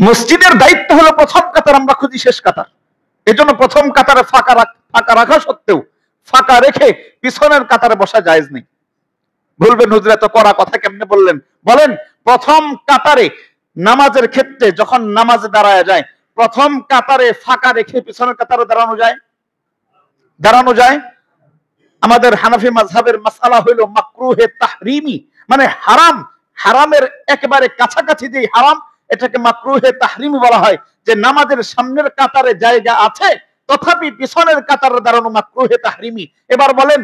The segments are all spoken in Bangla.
মসজিদের দায়িত্ব হলো প্রথম কাতার আমরা খুঁজি শেষ কাতার। এজন্য প্রথম কাতারে ফাঁকা রাখা সত্ত্বেও ফাঁকা রেখে পিছনের কাতারে বসা জায়েজ নেই। বলবেন হুজুর এত কড়া কথা কেমনে বললেন? বলেন, প্রথম কাতারে নামাজের ক্ষেত্রে যখন নামাজে দাঁড়ায় যায়, প্রথম কাতারে ফাঁকা রেখে পিছনের কাতারে দাঁড়ানো যায়। আমাদের হানাফি মাযহাবের মাসআলা হলো মাকরুহে তাহরিমি, মানে হারামের একেবারে কাছাকাছি যে হারাম, এটাকে মাকরুহে তাহরিমি বলা হয়। যে নামাজের সামনের কাতারে জায়গা আছে তথাপি পিছনের কাতারে দাঁড়ানো মাকরুহে তাহরিমি। এবার বলেন,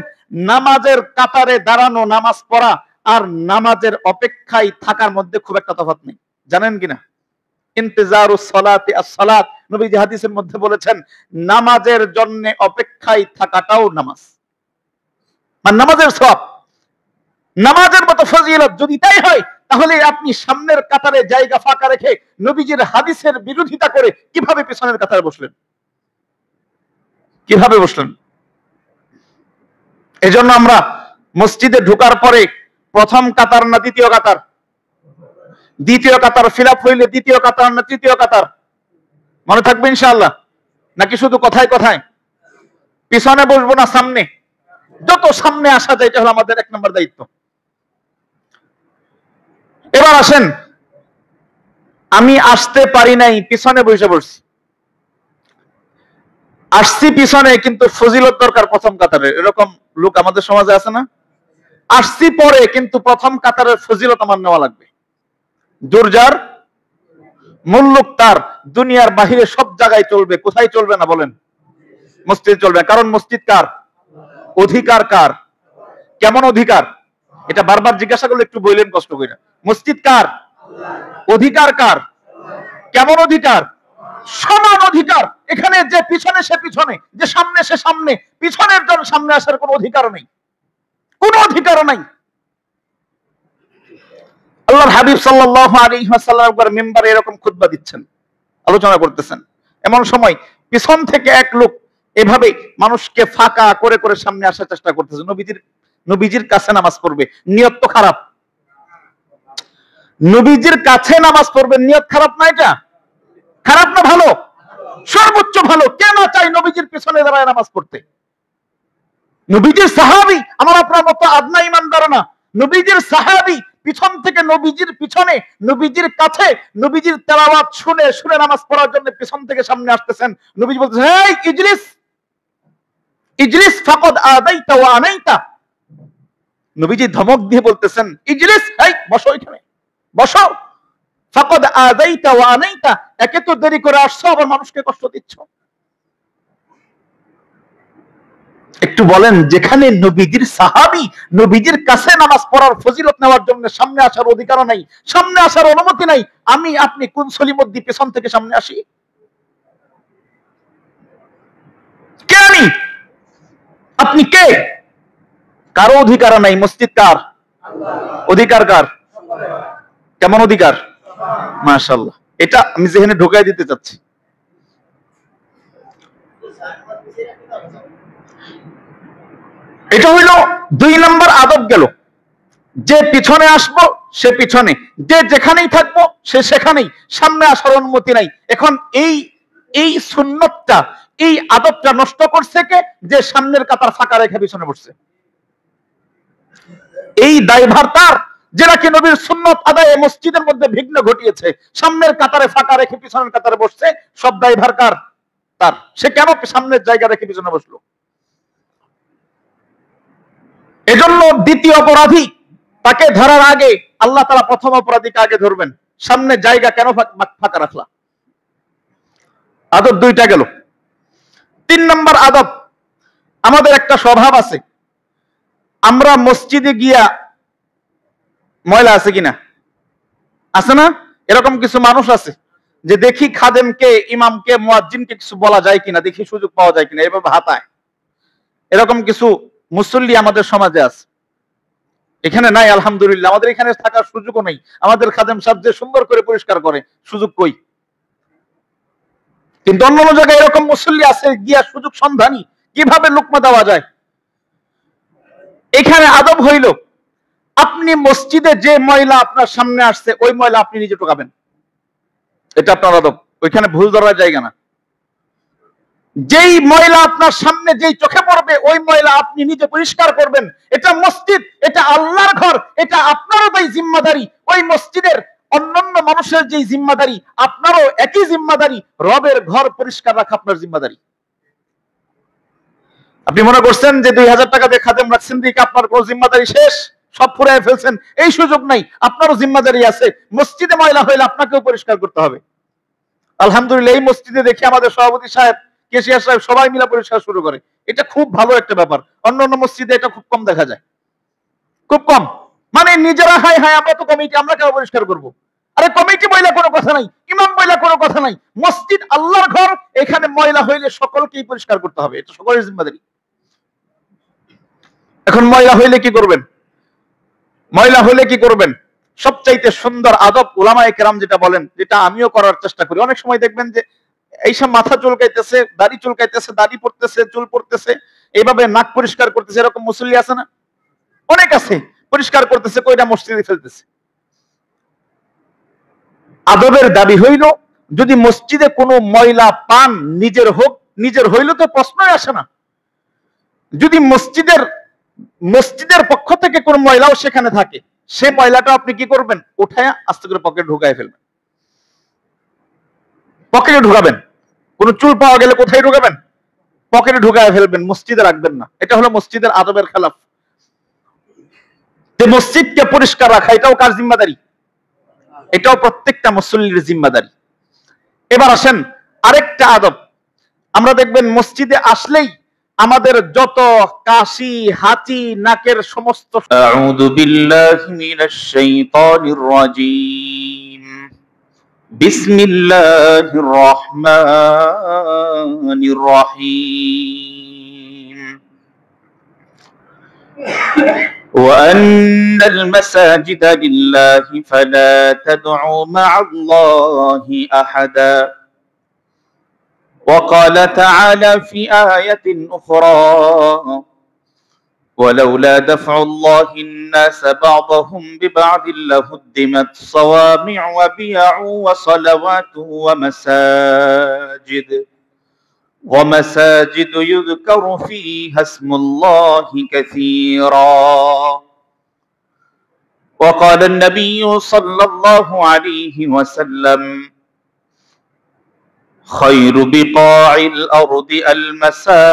নামাজের কাতারে দাঁড়ানো, নামাজ পড়া আর নামাজের অপেক্ষায় থাকার মধ্যে খুব একটা তফাৎ নেই, জানেন কিনা? ইন্তিজারুস সালাতি আস-সালাত, নবীজি হাদিসের মধ্যে বলেছেন নামাজের জন্য অপেক্ষায় থাকাটাও নামাজ, মানে নামাজের সওয়াব, নামাজের মতো ফজিলত যদি তাই হয়, তাহলে আপনি সামনের কাতারে জায়গা ফাঁকা রেখে নবীজির হাদিসের বিরোধিতা করে কিভাবে পিছনের কাতারে বসলেন? এজন্য আমরা মসজিদে ঢোকার পরে প্রথম কাতার না দ্বিতীয় কাতার? দ্বিতীয় কাতার ফিল আপ হইলে দ্বিতীয় কাতার না তৃতীয় কাতার? মনে থাকবে ইনশাআল্লাহ? নাকি শুধু কথায় কথায়? পিছনে বসবো না সামনে? যত সামনে আসা যায় এটা হলো আমাদের এক নম্বর দায়িত্ব। এবার আসেন, আমি আসতে পারি নাই, পিছনে বসে পড়ছি। আসছি পিছনে, কিন্তু ফজিলত দরকার প্রথম কাতারে, এরকম লোক আমাদের সমাজে আছে না? আসছি পরে, কিন্তু প্রথম কাতারের ফজিলত আমার নেওয়া লাগবে। দুর্জার মুল্লুক তার, দুনিয়ার বাহিরে সব জায়গায় চলবে, কোথায় চলবে না বলেন? মসজিদ চলবে। কারণ মসজিদ কার? অধিকার কার? কেমন অধিকার? এটা বারবার জিজ্ঞাসা করলে একটু বললেন কষ্ট করে। মসজিদ কার? অধিকার কার? কেমন অধিকার? সমান অধিকার। এখানে যে পিছনে সে পিছনে, যে সামনে সে সামনে, পিছনের জন সামনে আসার কোনো অধিকার নেই, কোনো অধিকার নাই। আল্লাহর হাবিব সাল্লাল্লাহু আলাইহি ওয়াসাল্লাম একবার মিম্বারে এরকম খুতবা দিচ্ছেন, আলোচনা করতেছেন। এমন সময় পিছন থেকে এক লোক এভাবে মানুষকে ফাঁকা করে করে সামনে আসার চেষ্টা করতেছে। নবীজির কাছে নামাজ পড়বে, নিয়ত তো খারাপ। নবীজির কাছে নামাজ পড়বে, নিয়ত খারাপ না? এটা খারাপ না ভালো? সর্বোচ্চ ভালো। কেন চাই নবীজির পিছনে দাঁড়ায় নামাজ পড়তে? নবীজির সাহাবী, আমার আপনার মতো আদনা ইমানদার না, নবীজির সাহাবী পিছন থেকে নবীজির পিছনে, নবীজির কাছে, নবীজির তেলাওয়াত শুনে শুনে নামাজ পড়ার জন্য পিছন থেকে সামনে আসতেছেন। নবীজি বলতেছেন, এই ইজলিস ইজলিস ফাকাদ আদাইতা ওয়া আনাইতা। নবীজি ধমক দিয়ে বলতেছেন, ইজলিস, এই বসো, এখানে বসো। ফাকাদ আদাইতা ওয়া আনাইতা, একে তো দেরি করে আসছো, আবার মানুষকে কষ্ট দিচ্ছ। একটু বলেন, যেখানে নবীজির সাহাবী নবীজির কাছে নামাজ পড়ার ফজিলত নেওয়ার জন্য সামনে আসার অধিকার নাই, সামনে আসার অনুমতি নাই, আমি আপনি কোন সলিমদ্দি পেছন থেকে সামনে আসি? কে আমি? আপনি কে? কারো অধিকার নাই। মসজিদ কার? অধিকার কার? কেমন অধিকার? মাশাআল্লাহ, এটা আমি যেখানে ঢোকাই দিতে চাচ্ছি। এটা হইল 2 নম্বর আদব গেল। যে পিছনে আসবো সে পিছনে, যে যেখানেই থাকবো সে সেখানেই, সামনে আসার অনুমতি নাই। এখন এই সুন্নতটা, এই আদবটা নষ্ট করছে কে? যে সামনের কাতার ফাঁকা রেখে পিছনে বসছে। এই দায়ভার তার, যে নাকি নবীর সুন্নত আদায়ে মসজিদের মধ্যে বিঘ্ন ঘটিয়েছে, সামনের কাতারে ফাঁকা রেখে পিছনের কাতারে বসছে। সব দায়ভার কার? তার। সে কেন সামনের জায়গা রেখে পিছনে বসলো? এজন্য দ্বিতীয় অপরাধী তাকে ধরার আগে আল্লাহ তাআলা প্রথম অপরাধীকে আগে ধরবেন। সামনে জায়গা কেন ফাঁকা রাখলা? আদব 2টা গেল। 3 নম্বর আদব, আমাদের একটা স্বভাব আছে, আমরা মসজিদে গিয়া, ময়লা আছে কিনা? আছে না? এরকম কিছু মানুষ আছে যে দেখি খাদেমকে, ইমামকে, মুয়াজ্জিনকে কিছু বলা যায় কিনা, দেখি সুযোগ পাওয়া যায় কিনা, এভাবে হাতায়। এরকম কিছু মুসল্লি আমাদের সমাজে আছে। এখানে নাই আলহামদুলিল্লাহ, আমাদের এখানে থাকার সুযোগও নেই। আমাদের খাদেম সাহেব যে সুন্দর করে পরিষ্কার করে, সুযোগ কই? কিন্তু অন্য জায়গায় এরকম মুসল্লি আছে, গিয়া সুযোগ সন্ধানী, কিভাবে লুকমা দেওয়া যায়। এখানে আদব হইল, আপনি মসজিদে যে ময়লা আপনার সামনে আসছে, ওই ময়লা আপনি নিজে টোকাবেন। এটা আপনার আদব, ওইখানে ভুল ধরার জায়গা না। যেই ময়লা আপনার সামনে যেই চোখে পড়বে ওই ময়লা আপনি নিজে পরিষ্কার করবেন। এটা মসজিদ, এটা আল্লাহর ঘর, এটা আপনারও তাই জিম্মাদারি। ওই মসজিদের অন্যান্য মানুষের যে জিম্মাদারি, আপনারও একই জিম্মাদারি। রবের ঘর পরিষ্কার রাখা আপনার জিম্মাদারি। আপনি মনে করছেন যে 2000 টাকা দিয়ে খাদেম রাখছেন দিকে আপনার কোন জিম্মাদারি শেষ, সব ফুরাই ফেলছেন, এই সুযোগ নাই। আপনারও জিম্মাদারি আছে। মসজিদে ময়লা হইলে আপনাকেও পরিষ্কার করতে হবে। আলহামদুলিল্লাহ এই মসজিদে দেখি আমাদের সভাপতি সাহেব, কেশিয়ার সাহেব সবাই মিলে পরিষ্কার শুরু করে। এটা খুব ভালো একটা ব্যাপার। অন্য অন্য মসজিদে এটা খুব কম দেখা যায়, খুব কম। মানে নিজেরা হাই হাই আমরা তো কমিটি, আমরা কেন পরিষ্কার করব? আরে কমিটি ময়লা কোনো কথা নাই, ইমাম ময়লা কোনো কথা নাই। মসজিদ আল্লাহর ঘর, এখানে ময়লা হইলে সকলকেই পরিষ্কার করতে হবে, এটা সকলের জিম্মাদারি। এখন ময়লা হইলে কি করবেন? ময়লা হইলে কি করবেন? সবচাইতে সুন্দর আদব উলামায়ে কেরাম যেটা বলেন, যেটা আমিও করার চেষ্টা করি। অনেক সময় দেখবেন যে এইসব মাথা চুলকাইতেছে, দাড়ি চুলকাইতেছে, দাড়ি পড়তেছে, চুল পড়তেছে, এইভাবে নাক পরিষ্কার করতেছে, এরকম মুসল্লি আছে না? অনেক আছে। পরিষ্কার করতেছে, কইটা মসজিদে ফেলতেছে। আদবের দাবি হইল, যদি মসজিদে কোনো ময়লা পান, নিজের হোক, নিজের হইল তো প্রশ্নই আসে না। যদি মসজিদের পক্ষ থেকে কোন ময়লাও সেখানে থাকে, সে ময়লাটা আপনি কি করবেন? উঠায় আস্তে করে পকেটে ঢুকায় ফেলবেন। পকেটে ঢুকাবেন। কোন চুল পাওয়া গেলে কোথায় ঢুকাবেন? পকেটে ঢুকায় ফেলবেন, মসজিদে রাখবেন না। এটা হলো মসজিদের আদবের খেলাফ। যে মসজিদকে পরিষ্কার রাখা, এটাও কার জিম্মাদারি? এটাও প্রত্যেকটা মুসল্লির জিম্মাদারি। এবার আসেন আরেকটা আদব। আমরা দেখবেন মসজিদে আসলেই আমাদের যত কাশি, হাঁচি, নাকের সমস্ত। আউযু বিল্লাহি মিনাশ শাইতানির রাজীম। বিসমিল্লাহির রহমানির রহিম। وأن المساجد لله فلا تدعوا مع الله أحدا وقال تعالى في آية أخرى ولولا دفع الله الناس بعضهم ببعض لهدمت صوامع وبيع وصلوات ومساجد يذكر فيها اسم الله كثيرا وقال النبي صلى الله عليه وسلم خير بقاع الأرض المساجد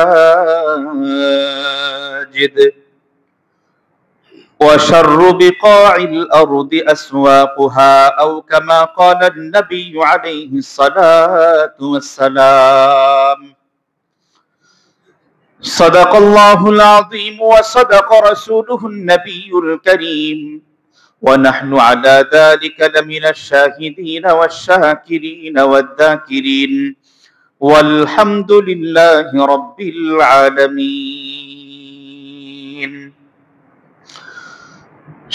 وشر بقاع الأرض أسواقها أو كما قال النبي عليه الصلاة والسلام صدق الله العظيم وصدق رسوله النبي الكريم ونحن على ذلك لمن الشاهدين والشاكرين والذاكرين والحمد لله رب العالمين।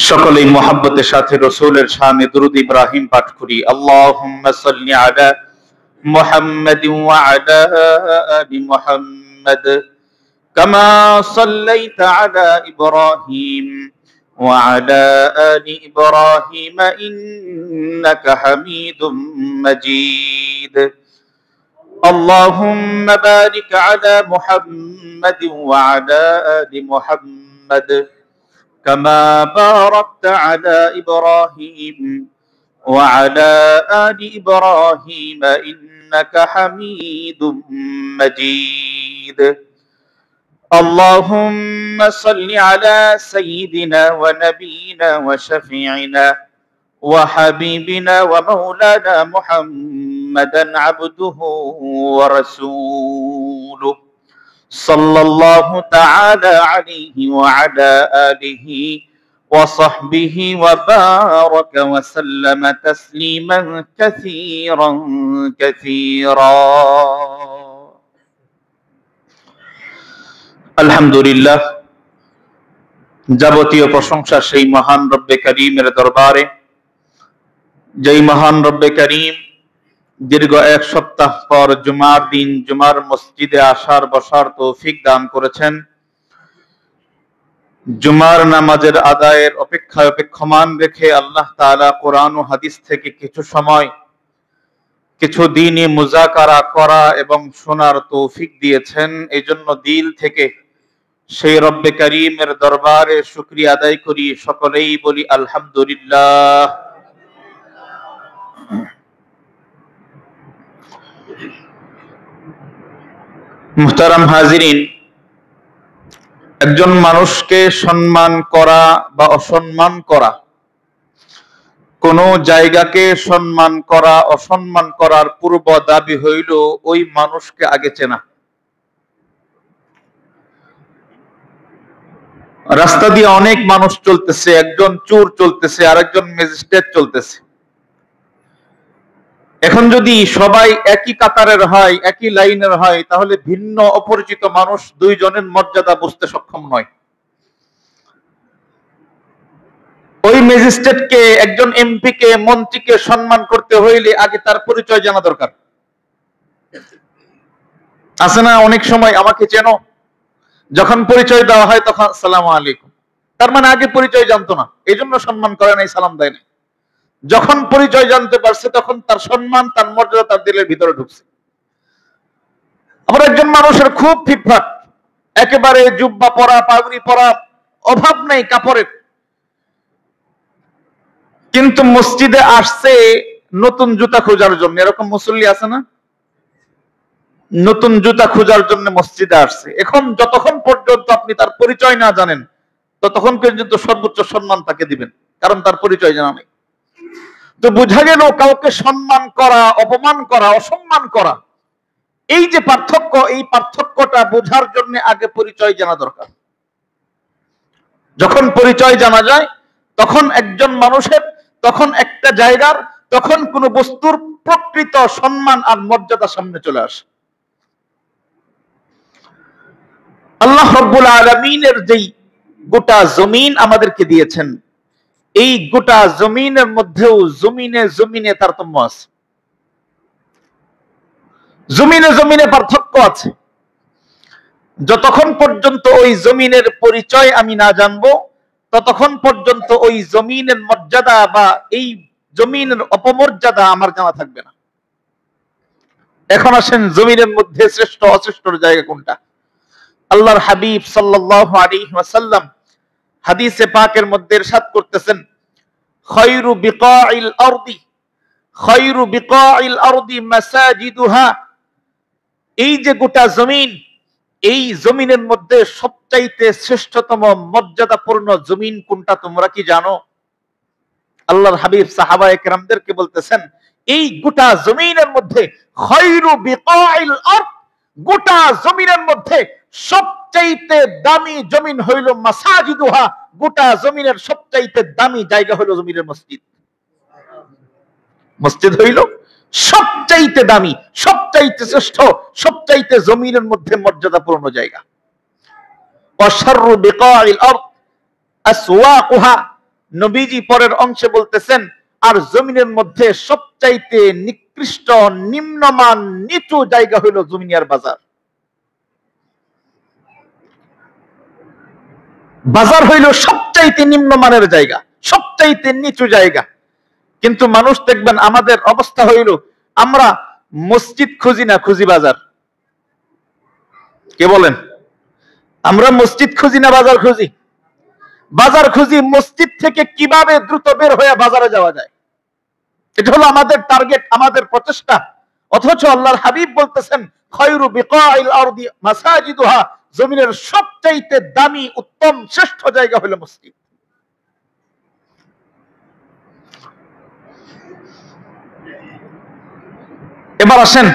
সকলেই মুহাব্বতের সাথে রাসূলের শানে দুরূদ ইব্রাহিম পাঠ করি। আল্লাহুম্মা সাল্লি আলা মুহাম্মাদিন ওয়া আলা আলি মুহাম্মাদ কামা সাল্লাইতা আলা ইব্রাহিম وعلى آل إبراهيم إنك حميد مجيد اللهم بارك على محمد وعلى آل محمد كما باركت على إبراهيم وعلى آل إبراهيم إنك حميد مجيد اللهم صل على سيدنا ونبينا وشفيعنا وحبيبنا ومولانا محمدا عبده ورسوله صلى الله تعالى عليه وعلى آله وصحبه وبارك وسلم تسليما كثيرا كثيرا। আলহামদুলিল্লাহ, যাবতীয় প্রশংসা সেই মহান রব্বে করিমের দরবারে, যেই মহান রব্বে করিম দীর্ঘ এক সপ্তাহ পর জুমার দিন জুমার মসজিদে আসার বসার তৌফিক দান করেছেন। জুমার নামাজের আদায়ের অপেক্ষায় অপেক্ষমান রেখে আল্লাহ তাআলা কোরআন ও হাদিস থেকে কিছু সময় কিছু দিনই মুজাকারা করা এবং শোনার তৌফিক দিয়েছেন। এই জন্য দিল থেকে সেই রব্বে কারীমের দরবারে শুকরিয়া আদায় করি। সকলেই বলি আলহামদুলিল্লাহ। মুহতারাম হাজিরিন, একজন মানুষকে সম্মান করা বা অসম্মান করা, কোন জায়গাকে সম্মান করা অসম্মান করার পূর্ব দাবি হইল ওই মানুষকে আগে চেনা। রাস্তা দিয়ে অনেক মানুষ চলতেছে, একজন চোর চলতেছে, আরেকজন ম্যাজিস্ট্রেট চলতেছে। এখন যদি সবাই একই কাতারের হয়, একই লাইনের হয়, তাহলে ভিন্ন অপরিচিত মানুষ দুইজনের মর্যাদা বুঝতে সক্ষম নয়। ওই ম্যাজিস্ট্রেটকে, একজন এমপি কে, মন্ত্রীকে সম্মান করতে হইলে আগে তার পরিচয় জানা দরকার। আছে না অনেক সময় আমাকে চেনো, যখন পরিচয় দেওয়া হয় তখন আসসালামু আলাইকুম, তার মানে আগে পরিচয় জানতো না, এই জন্য সম্মান করে নাই, সালাম দেয় নাই। যখন পরিচয় জানতে পারছে তখন তার সম্মান, তার মর্যাদা তার দিলের ভিতরে ঢুকছে। আবার একজন মানুষের খুব ফিটফাট, একেবারে জুব্বা পরা, পাগড়ি পরা, অভাব নেই কাপড়ের, কিন্তু মসজিদে আসছে নতুন জুতা খোঁজার জন্য। এরকম মুসল্লি আছে না? নতুন জুতা খোঁজার জন্য মসজিদে আসছে। এখন যতক্ষণ পর্যন্ত আপনি তার পরিচয় না জানেন ততক্ষণ পর্যন্ত সর্বোচ্চ সম্মান তাকে দিবেন, কারণ তার পরিচয় জানা নেই। তো বোঝা গেল কাউকে সম্মান করা, অপমান করা, অসম্মান করা, এই যে পার্থক্য, এই পার্থক্যটা বোঝার জন্য আগে পরিচয় জানা দরকার। যখন পরিচয় জানা যায় তখন একজন মানুষের, তখন একটা জায়গার, তখন কোন বস্তুর প্রকৃত সম্মান আর মর্যাদা সামনে চলে আসে। আল্লাহ রাব্বুল আলামিনের যেই গোটা জমিন আমাদেরকে দিয়েছেন, এই গোটা জমিনের মধ্যেও জমিনে জমিনে তারতম্য আছে, জমিনে জমিনে পার্থক্য আছে। যতক্ষণ পর্যন্ত ওই জমিনের পরিচয় আমি না জানবো ততক্ষণ পর্যন্ত ওই জমিনের মর্যাদা বা এই জমিনের অপমর্যাদা আমার জানা থাকবে না। এখন আসেন জমিনের মধ্যে শ্রেষ্ঠ অশ্রেষ্ঠর জায়গা কোনটা। আল্লাহর হাবিব সাল্লাল্লাহু আলাইহি ওয়াসাল্লাম হাদিসে পাকের মধ্যে ইরশাদ করতেছেন, খায়রু বিকাইল আরদি, খায়রু বিকাইল আরদি মাসাজিদুহা। এই যে গোটা জমিন, এই জমিনের মধ্যে সবচাইতে শ্রেষ্ঠতম মর্যাদাপূর্ণ জমিন কোনটা তোমরা কি জানো? আল্লাহর হাবিব সাহাবায়ে কেরামদেরকে বলতেছেন, এই গোটা জমিনের মধ্যে খায়রু বিকাইল আরদ, গোটা জমিনের মধ্যে সবচাইতে দামি জমিন হইল মাসাজিদুহা, গোটা জমিনের সবচাইতে দামি জায়গা হইল জমিনের মসজিদ। মসজিদ হইল সবচাইতে দামি, সবচাইতে শ্রেষ্ঠ, সবচাইতে জমিনের মধ্যে মর্যাদাপূর্ণ জায়গা। ওয়াশাররু বিকাইল আরদ আসওয়াকুহা, নবীজি পরের অংশে বলতেছেন, আর জমিনের মধ্যে সবচাইতে নিকৃষ্ট, নিম্নমান, নিচু জায়গা হইল জমিনিয়ার বাজার। বাজার হইল সবচাইতে নিম্নমানের জায়গা, সবচাইতে নিচু জায়গা। কিন্তু মানুষ দেখবেন আমাদের অবস্থা হইল, আমরা মসজিদ খুঁজি না, খুঁজি বাজার। কে বলেন? আমরা মসজিদ খুঁজি না বাজার খুঁজি? বাজার খুঁজি মসজিদ থেকে কিভাবে দ্রুত বের হয়ে বাজারে যাওয়া যায়, এটা হলো আমাদের টার্গেট, আমাদের প্রচেষ্টা। অথচ আল্লাহর হাবিব বলতেছেন, খায়রু বিকাইল আরদি মাসাজিদুহা, জমিনের সবচাইতে দামি, উত্তম, শ্রেষ্ঠ জায়গা হলো মসজিদ। এবার আসেন,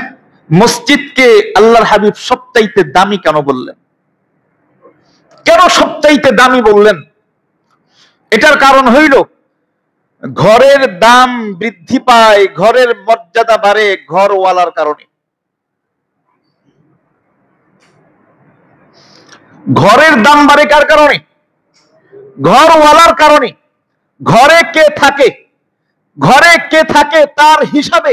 মসজিদকে আল্লাহর হাবিব সবচাইতে দামি কেন বললেন? কেন সবচাইতে দামি বললেন? এটার কারণ হইল, ঘরের দাম বৃদ্ধি পায়, ঘরের মর্যাদা বাড়ে ঘরওয়ালার কারণে। ঘরের দাম বাড়ে কার কারণে? ঘরওয়ালার কারণে। ঘরে কে থাকে, ঘরে কে থাকে তার হিসাবে,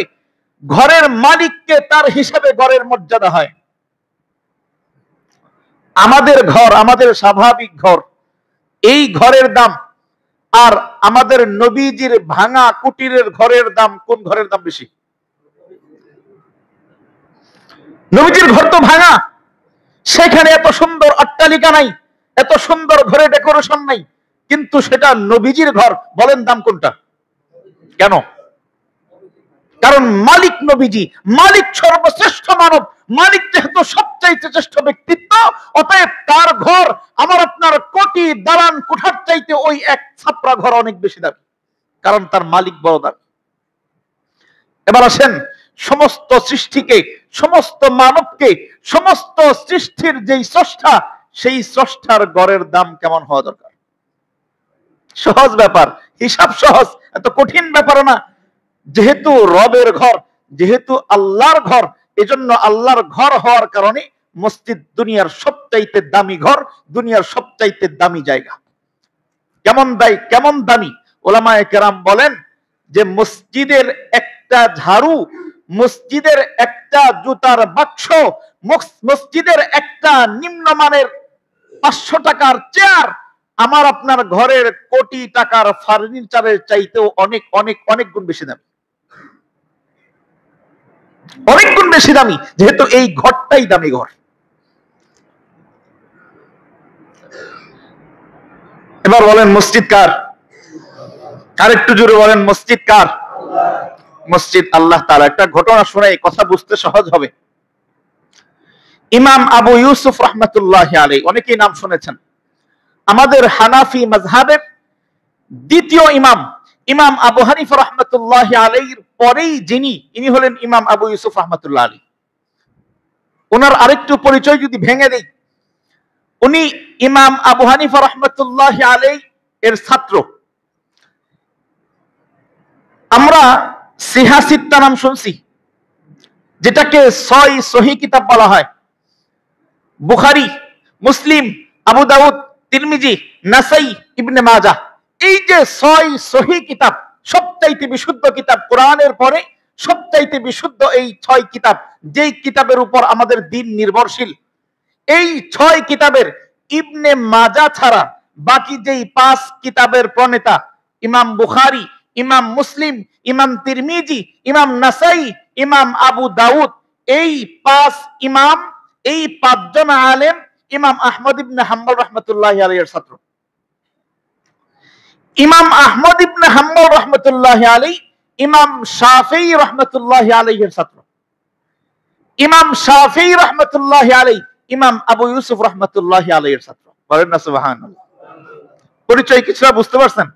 ঘরের মালিককে তার হিসাবে ঘরের মর্যাদা হয়। আমাদের ঘর, আমাদের স্বাভাবিক ঘর, এই ঘরের দাম আর আমাদের নবীজির ভাঙা কুটিরের ঘরের দাম, কোন ঘরের দাম বেশি? নবীজির ঘর তো ভাঙা, সেখানে এত সুন্দর অট্টালিকা নাই, এত সুন্দর ঘরে ডেকোরেশন নাই, কিন্তু সেটা নবীজির ঘর। বলেন দাম কোনটা? কেন? কারণ মালিক নবীজি, মালিক সর্বশ্রেষ্ঠ মানব, মালিক যেহেতু সবচাইতে শ্রেষ্ঠ ব্যক্তিত্ব, অতএব তার ঘর আমার আপনার কোটি দালান কোঠার চাইতে ওই এক ছাপড়া ঘর অনেক বেশি দামি, কারণ তার মালিক বড় দামি। এবার আসেন, সমস্ত সৃষ্টিকে, সমস্ত মানবকে, সমস্ত সৃষ্টির যেই স্রষ্টা, সেই স্রষ্টার ঘরের দাম কেমন হওয়া দরকার? সহজ ব্যাপার, হিসাব সহজ, এত কঠিন ব্যাপার না। যেহেতু রবের ঘর, যেহেতু আল্লাহর ঘর, এজন্য আল্লাহর ঘর হওয়ার কারণে মসজিদ দুনিয়ার সবচাইতে দামি ঘর, দুনিয়ার সবচাইতে দামি জায়গা। কেমন দামি? ওলামায়ে কেরাম বলেন যে মসজিদের একটা ঝাড়ু, মসজিদের একটা জুতার বাক্স, মসজিদের একটা নিম্নমানের 500 টাকার চেয়ার আমার আপনার ঘরের কোটি টাকার ফার্নিচারের চাইতেও অনেক অনেক অনেক গুণ বেশি দামি, অনেক গুণ বেশি দামি, যেহেতু এই ঘরটাই দামি ঘর। এবার বলেন মসজিদ কার? আরেকটু জোরে বলেন মসজিদ কার? মসজিদ আল্লাহ তাআলা। একটা ঘটনা শোনাই, কথা বুঝতে সহজ হবে। ইমাম আবু ইউসুফ রাহমাতুল্লাহি আলাইহি, অনেকেই নাম শুনেছেন, আমাদের হানাফি মাযহাবের দ্বিতীয় ইমাম, ইমাম আবু হানিফা রাহমাতুল্লাহি আলাইহির পরেই যিনি, ইনি হলেন ইমাম আবু ইউসুফ রাহমাতুল্লাহি আলাইহি। ওনার আরেকটু পরিচয় যদি ভেঙে দেই, উনি ইমাম আবু হানিফা রাহমাতুল্লাহি আলাইহি এর ছাত্র। আমরা সিহা সিত্তা নাম শুনছি, যেটাকে 6 সহিহ কিতাব বলা হয়। বুখারী, মুসলিম, আবু দাউদ, তিরমিজি, নাসাই, ইবনে মাজাহ, এই যে 6 সহিহ কিতাব, সবচাইতে বিশুদ্ধ কিতাব, কোরআনের পরে সবচাইতে বিশুদ্ধ এই 6 কিতাব, যেই কিতাবের উপর আমাদের দ্বীন নির্ভরশীল, এই 6 কিতাবের ইবনে মাজাহ ছাড়া বাকি যেই 5 কিতাবের প্রণেতা ইমাম বুখারী, ইমাম মুসলিম, ইমাম তিরমিজি, ইমাম নাসাই, ইমাম আবু দাউদ, এই 5 ইমাম, এই 5 জন আলেম ইমাম আহমদ ইবনে হাম্বল রাহমাতুল্লাহি আলাইহির ছাত্র। ইমাম আহমদ ইবনে হাম্বল রাহমাতুল্লাহি আলাইহি ইমাম শাফিঈ রাহমাতুল্লাহি আলাইহির ছাত্র। ইমাম শাফিঈ রাহমাতুল্লাহি আলাইহি ইমাম আবু ইউসুফ রাহমাতুল্লাহি আলাইহির ছাত্র। বলেন না সুবহানাল্লাহ। পরিচয় কিছুটা বুঝতে পারছেন?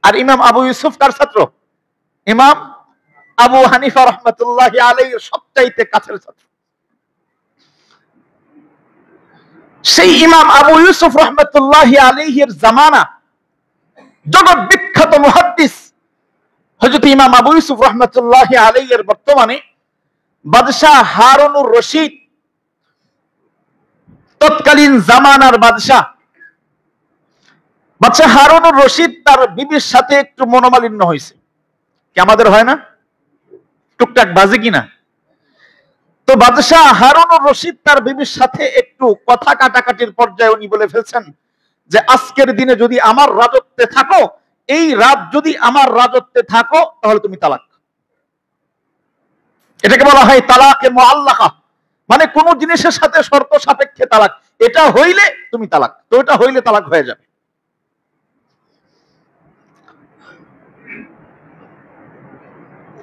আর ইমাম আবু ইউসুফ কার ছাত্র? ইমাম আবু হানিফা রাহমাতুল্লাহি আলাইহির সবচাইতে কাছের ছাত্র। সেই ইমাম আবু ইউসুফ রাহমাতুল্লাহি আলাইহির জামানা জগৎ বিখ্যাত মুহাদ্দিস হযরত ইমাম আবু ইউসুফ রাহমাতুল্লাহি আলাইহির বর্তমানে বাদশাহ হারুনুর রশিদ, তৎকালীন জামানার বাদশাহ হারুনুর রশিদ, তার বিবির সাথে একটু মনোমালিন্য হয়েছে। কি আমাদের হয় না? টুকটাক বাজে কিনা? তো বাদশাহ হারুনুর রশিদ তার বিবির সাথে একটু কথা কাটাকাটির পর্যায়ে উনি বলে ফেলছেন যে আজকের দিনে যদি আমার রাজত্বে থাকো, এই রাত যদি আমার রাজত্বে থাকো, তাহলে তুমি তালাক। এটাকে বলা হয় তালাকে মুআল্লাকা, মানে কোন জিনিসের সাথে শর্ত সাপেক্ষে তালাক। এটা হইলে তুমি তালাক, তো এটা হইলে তালাক হয়ে যাবে।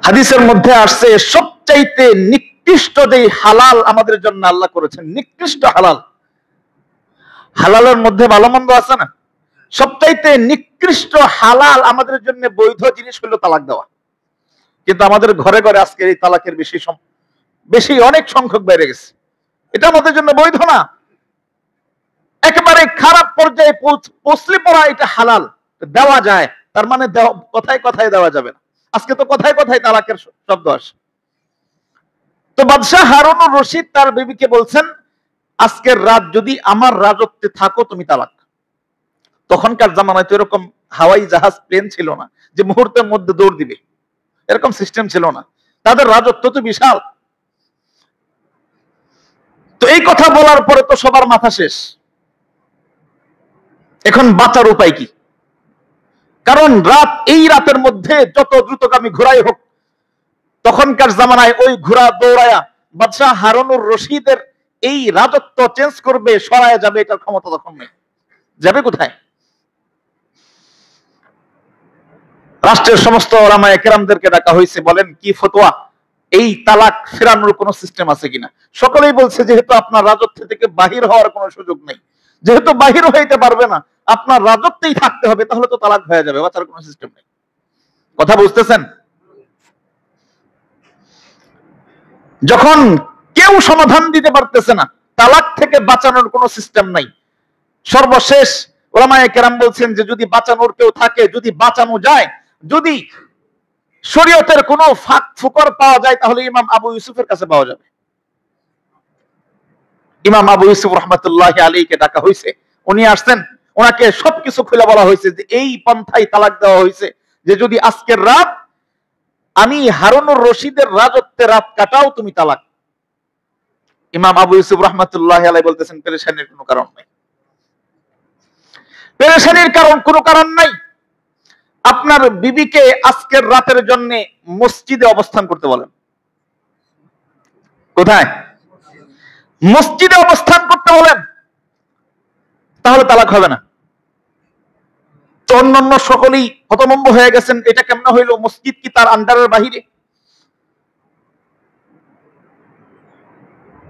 হাদিসের মধ্যে আসছে সবচাইতে নিকৃষ্ট যে হালাল আমাদের জন্য আল্লাহ করেছেন, নিকৃষ্ট হালাল। হালালের মধ্যে ভালো মন্দ আছে না? সবচাইতে নিকৃষ্ট হালাল আমাদের জন্য বৈধ জিনিস হলো তালাক দেওয়া। কিন্তু আমাদের ঘরে ঘরে আজকে এই তালাকের বেশি অনেক সংখ্যক বেড়ে গেছে। এটা আমাদের জন্য বৈধ না, একেবারে খারাপ পর্যায়ে পৌঁছলে পড়া এটা হালাল, দেওয়া যায়, তার মানে কথায় কথায় দেওয়া যাবে না। আজকে তো কথায় কথায় তালাকের শব্দ আসে। তো বাদশাহ হারুনুর রশিদ তার বিবিকে বলছেন আজকের রাত যদি আমার রাজত্বে থাকো তুমি তালাক। তখনকার জামানায় তো এরকম হাওয়াই জাহাজ, প্লেন ছিল না যে মুহূর্তের মধ্যে দৌড় দিবে, এরকম সিস্টেম ছিল না। তাদের রাজত্ব তো বিশাল। তো এই কথা বলার পরে তো সবার মাথা শেষ। এখন বাঁচার উপায় কি? কারণ এই রাতের মধ্যে যত দ্রুতগামী ঘোড়াই হোক, তখনকার জামানায় ওই ঘোড়া দৌড়ায়া বাদশাহ হারুনুর রশিদের এই রাজত্ব চেঞ্জ করবে, সরায় যাবে, এটার ক্ষমতা তখন নেই। যাবে কোথায়? রাষ্ট্রের সমস্ত ওলামায়ে কেরামদেরকে ডাকা হয়েছে, বলেন কি ফতোয়া, এই তালাক ফেরানোর কোন সিস্টেম আছে কিনা? সকলেই বলছে যেহেতু আপনার রাজত্ব থেকে বাহির হওয়ার কোনো সুযোগ নেই, যেহেতু বাহির হইতে পারবে না, আপনার রাজত্বেই থাকতে হবে, তাহলে তো তালাক হয়ে যাবে, বাঁচার কোনো সিস্টেম নেই। কথা বুঝতেছেন? যখন কেউ সমাধান দিতে পারতেছে না, তালাক থেকে বাঁচানোর কোনো সিস্টেম নাই, সর্বশেষ ওলামায়ে কেরাম বলছেন যে যদি বাঁচানোর কেউ থাকে, যদি বাঁচানো যায়, যদি শরীয়তের কোনো ফাঁক ফুকর পাওয়া যায়, তাহলে ইমাম আবু ইউসুফের কাছে পাওয়া যাবে। ইমাম আবু ইউসুফ রহমতুল্লাহি আলাইহিকে ডাকা হয়েছে, উনি আসছেন, ওনাকে সবকিছু খুলে বলা হয়েছে যে এই পন্থায় তালাক দেওয়া হয়েছে যে যদি আজকের রাত আমি হারুনুর রশিদের রাজত্বে রাত কাটাও, তুমি তালাক। ইমাম আবু ইউসুফ রহমতুল্লাহি আলাইহি বলতেছেন পেরেশানির কোনো কারণ নাই, পেরেশানির কোনো কারণ নাই। আপনার বিবিকে আজকের রাতের জন্য মসজিদে অবস্থান করতে বলেন। কোথায়? মসজিদে অবস্থান করতে বলেন, তাহলে তালাক হবে না। তো অন্যান্য সকলেই হতভম্ব হয়ে গেছেন, এটা কেমন হইল? মসজিদ কি তার আন্ডারের বাহিরে?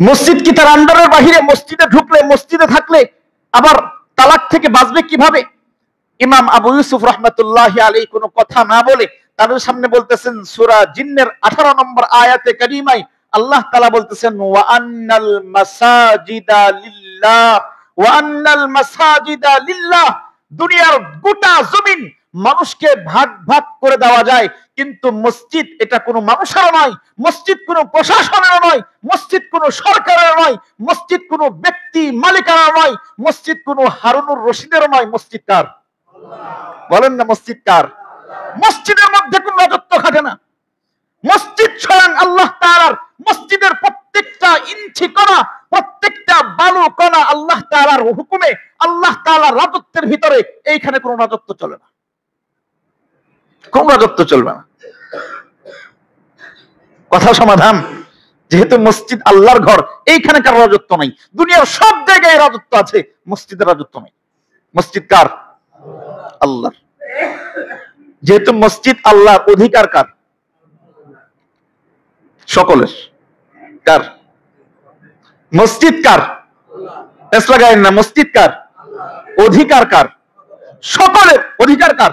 মসজিদ কি তার আন্ডারের বাহিরে? মসজিদে ঢুকলে, মসজিদে থাকলে আবার তালাক থেকে বাঁচবে কিভাবে? ইমাম আবু ইউসুফ রহমতুল্লাহি আলাইহি কোনো কথা না বলে তাদের সামনে বলতেছেন, সূরা জিন্নের 18 নম্বর আয়াতে কারিমায় আল্লাহ তাআলা বলতেছেন, ওয়া আন্নাল মাসাজিদা লিল্লাহ, ওয়া আন্নাল মাসাজিদা লিল্লাহ। দুনিয়ার গোটা জমিন মানুষকে ভাগ ভাগ করে দেওয়া যায়, কিন্তু মসজিদ এটা কোনো মানুষের নয়, মসজিদ কোনো প্রশাসনের নয়, মসজিদ কোনো সরকারের নয়, মসজিদ কোনো ব্যক্তি মালিকানার নয়, মসজিদ কোনো হারুনুর রশিদের নয়। মসজিদ কার? বলেন না, মসজিদ কার? মসজিদের মধ্যে কোন রাজত্ব খাটে না, মসজিদ স্বয়ং আল্লাহ তাআলার। মসজিদের প্রত্যেকটা ইঞ্চি কণা, প্রত্যেকটা বালু কণা আল্লাহ তাআলার হুকুমে, আল্লাহ তাআলার রাজত্বের ভিতরে। এইখানে কোন রাজত্ব চলে না, কোন রাজত্ব চলবে না। কথা সমাধান? যেহেতু মসজিদ আল্লাহর ঘর, এইখানে কার রাজত্ব নাই। দুনিয়ার সব জায়গায় রাজত্ব আছে, মসজিদের রাজত্ব নাই। মসজিদ কার? আল্লাহ। যেহেতু মসজিদ আল্লাহর, অধিকার কার? সকলের। কার? মসজিদ কার? লাগায়েন না, মসজিদ কার? অধিকার কার? সকলের। অধিকার কার?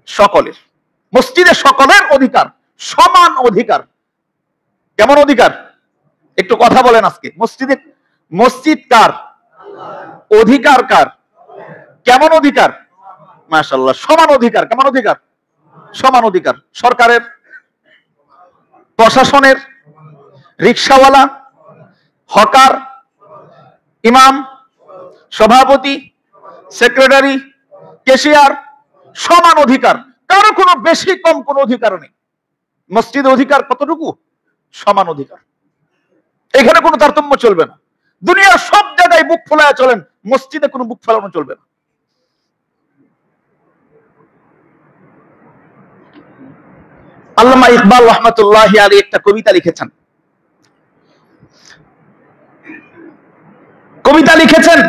সকলের। মসজিদে সকলের অধিকার, সমান অধিকার। কেমন অধিকার? একটু কথা বলেন আজকে। মসজিদে, মসজিদ কার? অধিকার কার? কেমন অধিকার? মাশাআল্লাহ, সমান অধিকার। কেমন অধিকার? সমান অধিকার। সরকারের, প্রশাসনের, রিকশাওয়ালা, হকার, ইমাম, সভাপতি, সেক্রেটারি, ক্যাশিয়ার, সমান অধিকার। কারো কোনো বেশি কম কোনো অধিকার নেই। মসজিদের অধিকার কতটুকু? সমান অধিকার। এখানে কোনো তারতম্য চলবে না। দুনিয়ার সব জায়গায় বুক ফোলায় চলেন, মসজিদে কোনো বুক ফেলানো চলবে না। আল্লামা ইকবাল রহমতুল্লাহি আলাইহি একটা কবিতা লিখেছেন। কবিতা লিখেছেন,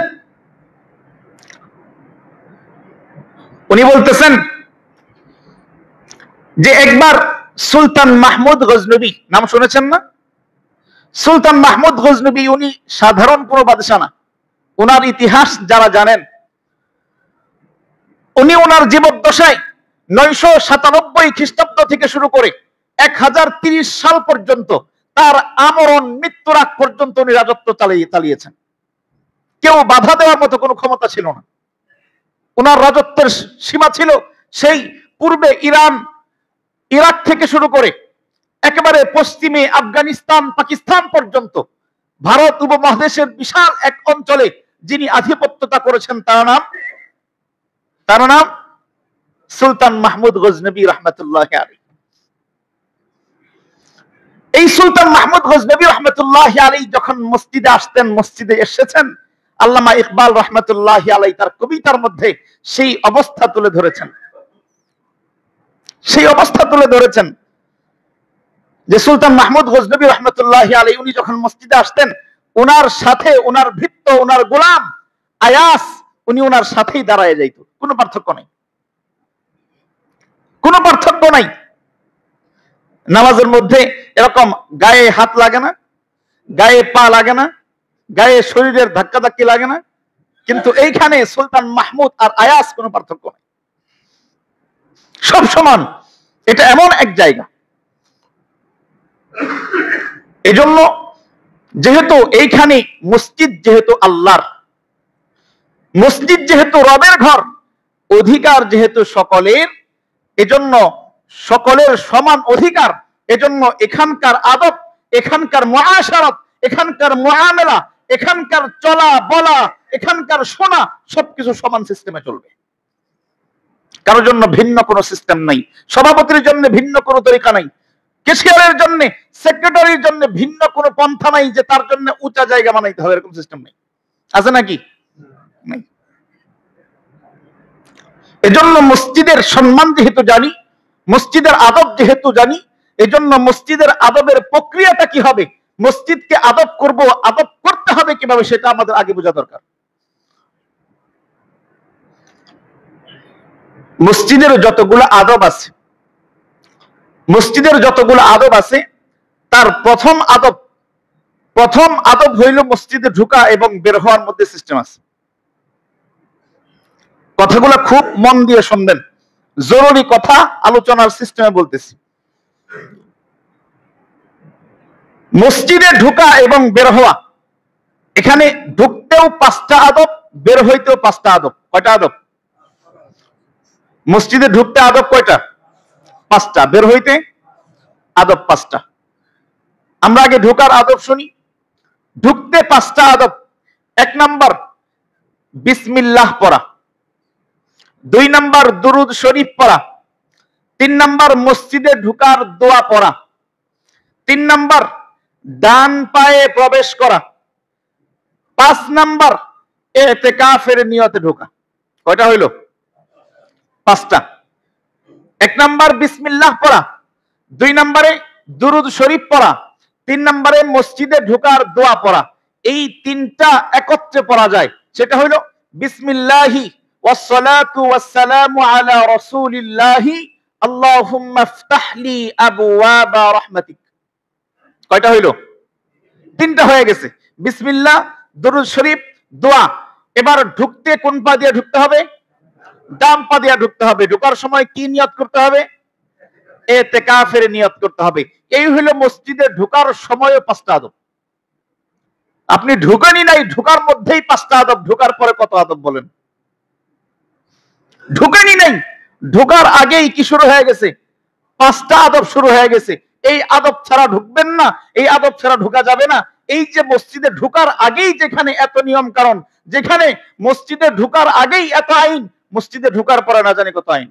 উনি বলতেছেন যে একবার সুলতান মাহমুদ গজনবী, নাম শুনেছেন না? সুলতান মাহমুদ গজনবী উনি সাধারণ কোনো বাদশা না। ওনার ইতিহাস যারা জানেন, উনি ওনার জীবদ্দশায় 997 খ্রিস্টাব্দ থেকে শুরু করে 1030 সাল পর্যন্ত, তার আমরণ মৃত্যুর আগ পর্যন্ত উনি রাজত্ব চালিয়েছেন। কেউ বাধা দেওয়ার মতো কোনো ক্ষমতা ছিল না। ওনার রাজত্বের সীমা ছিল সেই পূর্বে ইরান, ইরাক থেকে শুরু করে একেবারে পশ্চিমে আফগানিস্তান, পাকিস্তান পর্যন্ত ভারত উপমহাদেশের বিশাল এক অঞ্চলে যিনি আধিপত্যতা করেছেন, তার নাম সুলতান মাহমুদ গজনবী রহমতুল্লাহ আলাইহি। এই সুলতান মাহমুদ গজনবী রহমতুল্লাহ আলাইহি যখন মসজিদে আসতেন, মসজিদে এসেছেন, আল্লামা ইকবাল রহমতুল্লাহ আলাইহি তার কবিতার মধ্যে সেই অবস্থা তুলে ধরেছেন। সেই অবস্থা তুলে ধরেছেন যে সুলতান মাহমুদ গজনবী রহমতুল্লাহি আলাইহি উনি যখন মসজিদে আসতেন, ওনার সাথে ওনার ভৃত্য, ওনার গোলাম আয়াস, উনি ওনার সাথেই দাঁড়ায় যাইত। কোনো পার্থক্য নাই, কোনো পার্থক্য নাই। নামাজের মধ্যে এরকম গায়ে হাত লাগে না, গায়ে পা লাগে না, গায়ে শরীরের ধাক্কা ধাক্কি লাগে না, কিন্তু এইখানে সুলতান মাহমুদ আর আয়াস কোনো পার্থক্য নাই, সব সমান। এটা এমন এক জায়গা। এজন্য যেহেতু এইখানে মসজিদ যেহেতু আল্লাহর, মসজিদ যেহেতু রবের ঘর, অধিকার যেহেতু সকলের, এজন্য সকলের সমান অধিকার। এজন্য এখানকার আদব, এখানকার মুআশারাত, এখানকার মুআমালা, এখানকার চলা বলা, এখানকার শোনা সবকিছু সমান সিস্টেমে চলবে। কারোর জন্য ভিন্ন কোনো সিস্টেম নাই, সভাপতির জন্য ভিন্ন কোনো তরিকা নাই, ক্যাশিয়ারের জন্য, সেক্রেটারির জন্য ভিন্ন কোনো পন্থা নাই যে তার জন্য উঁচা জায়গা বানাইতে হবে, এরকম সিস্টেম নেই। আছে নাকি? নাই। এজন্য মসজিদের সম্মান যেহেতু জানি, মসজিদের আদব যেহেতু জানি, এজন্য মসজিদের আদবের প্রক্রিয়াটা কি হবে, মসজিদকে আদব করব, আদব করতে হবে কিভাবে, সেটা আমাদের আগে বোঝা দরকার। মসজিদের যতগুলো আদব আছে, মসজিদের যতগুলো আদব আছে, তার প্রথম আদব হইল মসজিদে ঢুকা এবং বের হওয়ার মধ্যে সিস্টেম আছে। কথাগুলো খুব মন দিয়ে শুনবেন, জরুরি কথা, আলোচনার সিস্টেমে বলতেছি। মসজিদে ঢুকা এবং বের হওয়া, এখানে ঢুকতেও 5টা আদব, বের হইতেও 5টা আদব। কয়টা আদব? মসজিদে ঢুকতে আদব কয়টা? 5টা। বের হইতে আদব 5টা। আমরা আগে ঢোকার আদব শুনি। ঢুকতে 5টা আদব। 1 নাম্বার বিসমিল্লাহ পড়া, 2 নাম্বার দুরুদ শরীফ পড়া, 3 নাম্বার মসজিদে ঢুকার দোয়া পড়া, 3 নাম্বার ডান পায়ে প্রবেশ করা, 5 নাম্বার ইতিকাফের নিয়তে ঢোকা। কয়টা হইল? 5টা। 1 নাম্বার বিসমিল্লাহ পড়া, 2 নাম্বারে দুরুদ শরীফ পড়া, 3 নাম্বারে মসজিদে ঢোকার দোয়া পড়া। এই 3টা একত্রে পড়া যায়, সেটা হইল বিসমিল্লাহি ওয়াসসালাতু ওয়াসসালামু আলা রাসূলিল্লাহি আল্লাহুম্মা ইফতাহলি আবওয়াবা রাহমাতিক। কয়টা হইল? 3টা হয়ে গেছে। বিসমিল্লাহ, দুরুদ শরীফ, দোয়া। এবার ঢুকতে কোন পা দিয়ে ঢুকতে হবে? ডান পা দিয়ে ঢুকতে হবে। ঢোকার সময় কি নিয়ত করতে হবে? ইতিকাফের নিয়ত করতে হবে। এই হলো মসজিদে ঢোকার সময় 5টা আদব। আপনি ঢুকেনি নাই, ঢোকার মধ্যেই 5টা আদব। ঢোকার পরে কত আদব বলেন? ঢুকেনি নাই, ঢোকার আগেই কি শুরু হয়ে গেছে? 5টা আদব শুরু হয়ে গেছে। এই আদব ছাড়া ঢুকবেন না, এই আদব ছাড়া ঢোকা যাবে না। এই যে মসজিদে ঢোকার আগেই যেখানে এত নিয়ম কারণ, যেখানে মসজিদে ঢোকার আগেই এত আইন, মসজিদে ঢোকার পরে না জানি কত আইন।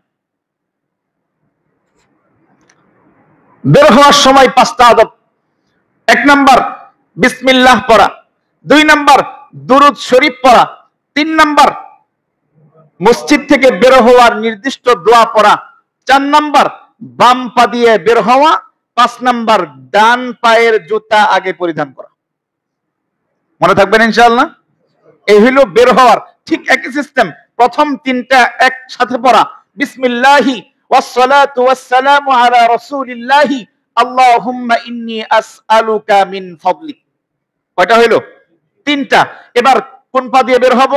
বের হওয়ার সময় 5টা আদব। 1 নাম্বার বিসমিল্লাহ পড়া, 2 নাম্বার দুরুদ শরীফ পড়া, 3 নাম্বার মসজিদ থেকে বের হওয়ার নির্দিষ্ট দোয়া পড়া, 4 নাম্বার বাম পা দিয়ে বের হওয়া, 5 নাম্বার ডান পায়ের জুতা আগে পরিধান করা। মনে থাকবেন ইনশাআল্লাহ? এই হইল বের হওয়ার। ঠিক একই সিস্টেম, প্রথম 3টা একসাথে পড়া, বিসমিল্লাহি ওয়াসসালাতু ওয়াসসালামু আলা রাসূলিল্লাহি আল্লাহুম্মা ইন্নী আসআলুকা মিন ফাদলিক। কয়টা হইল? 3টা। এবার কোন পা দিয়ে বের হব?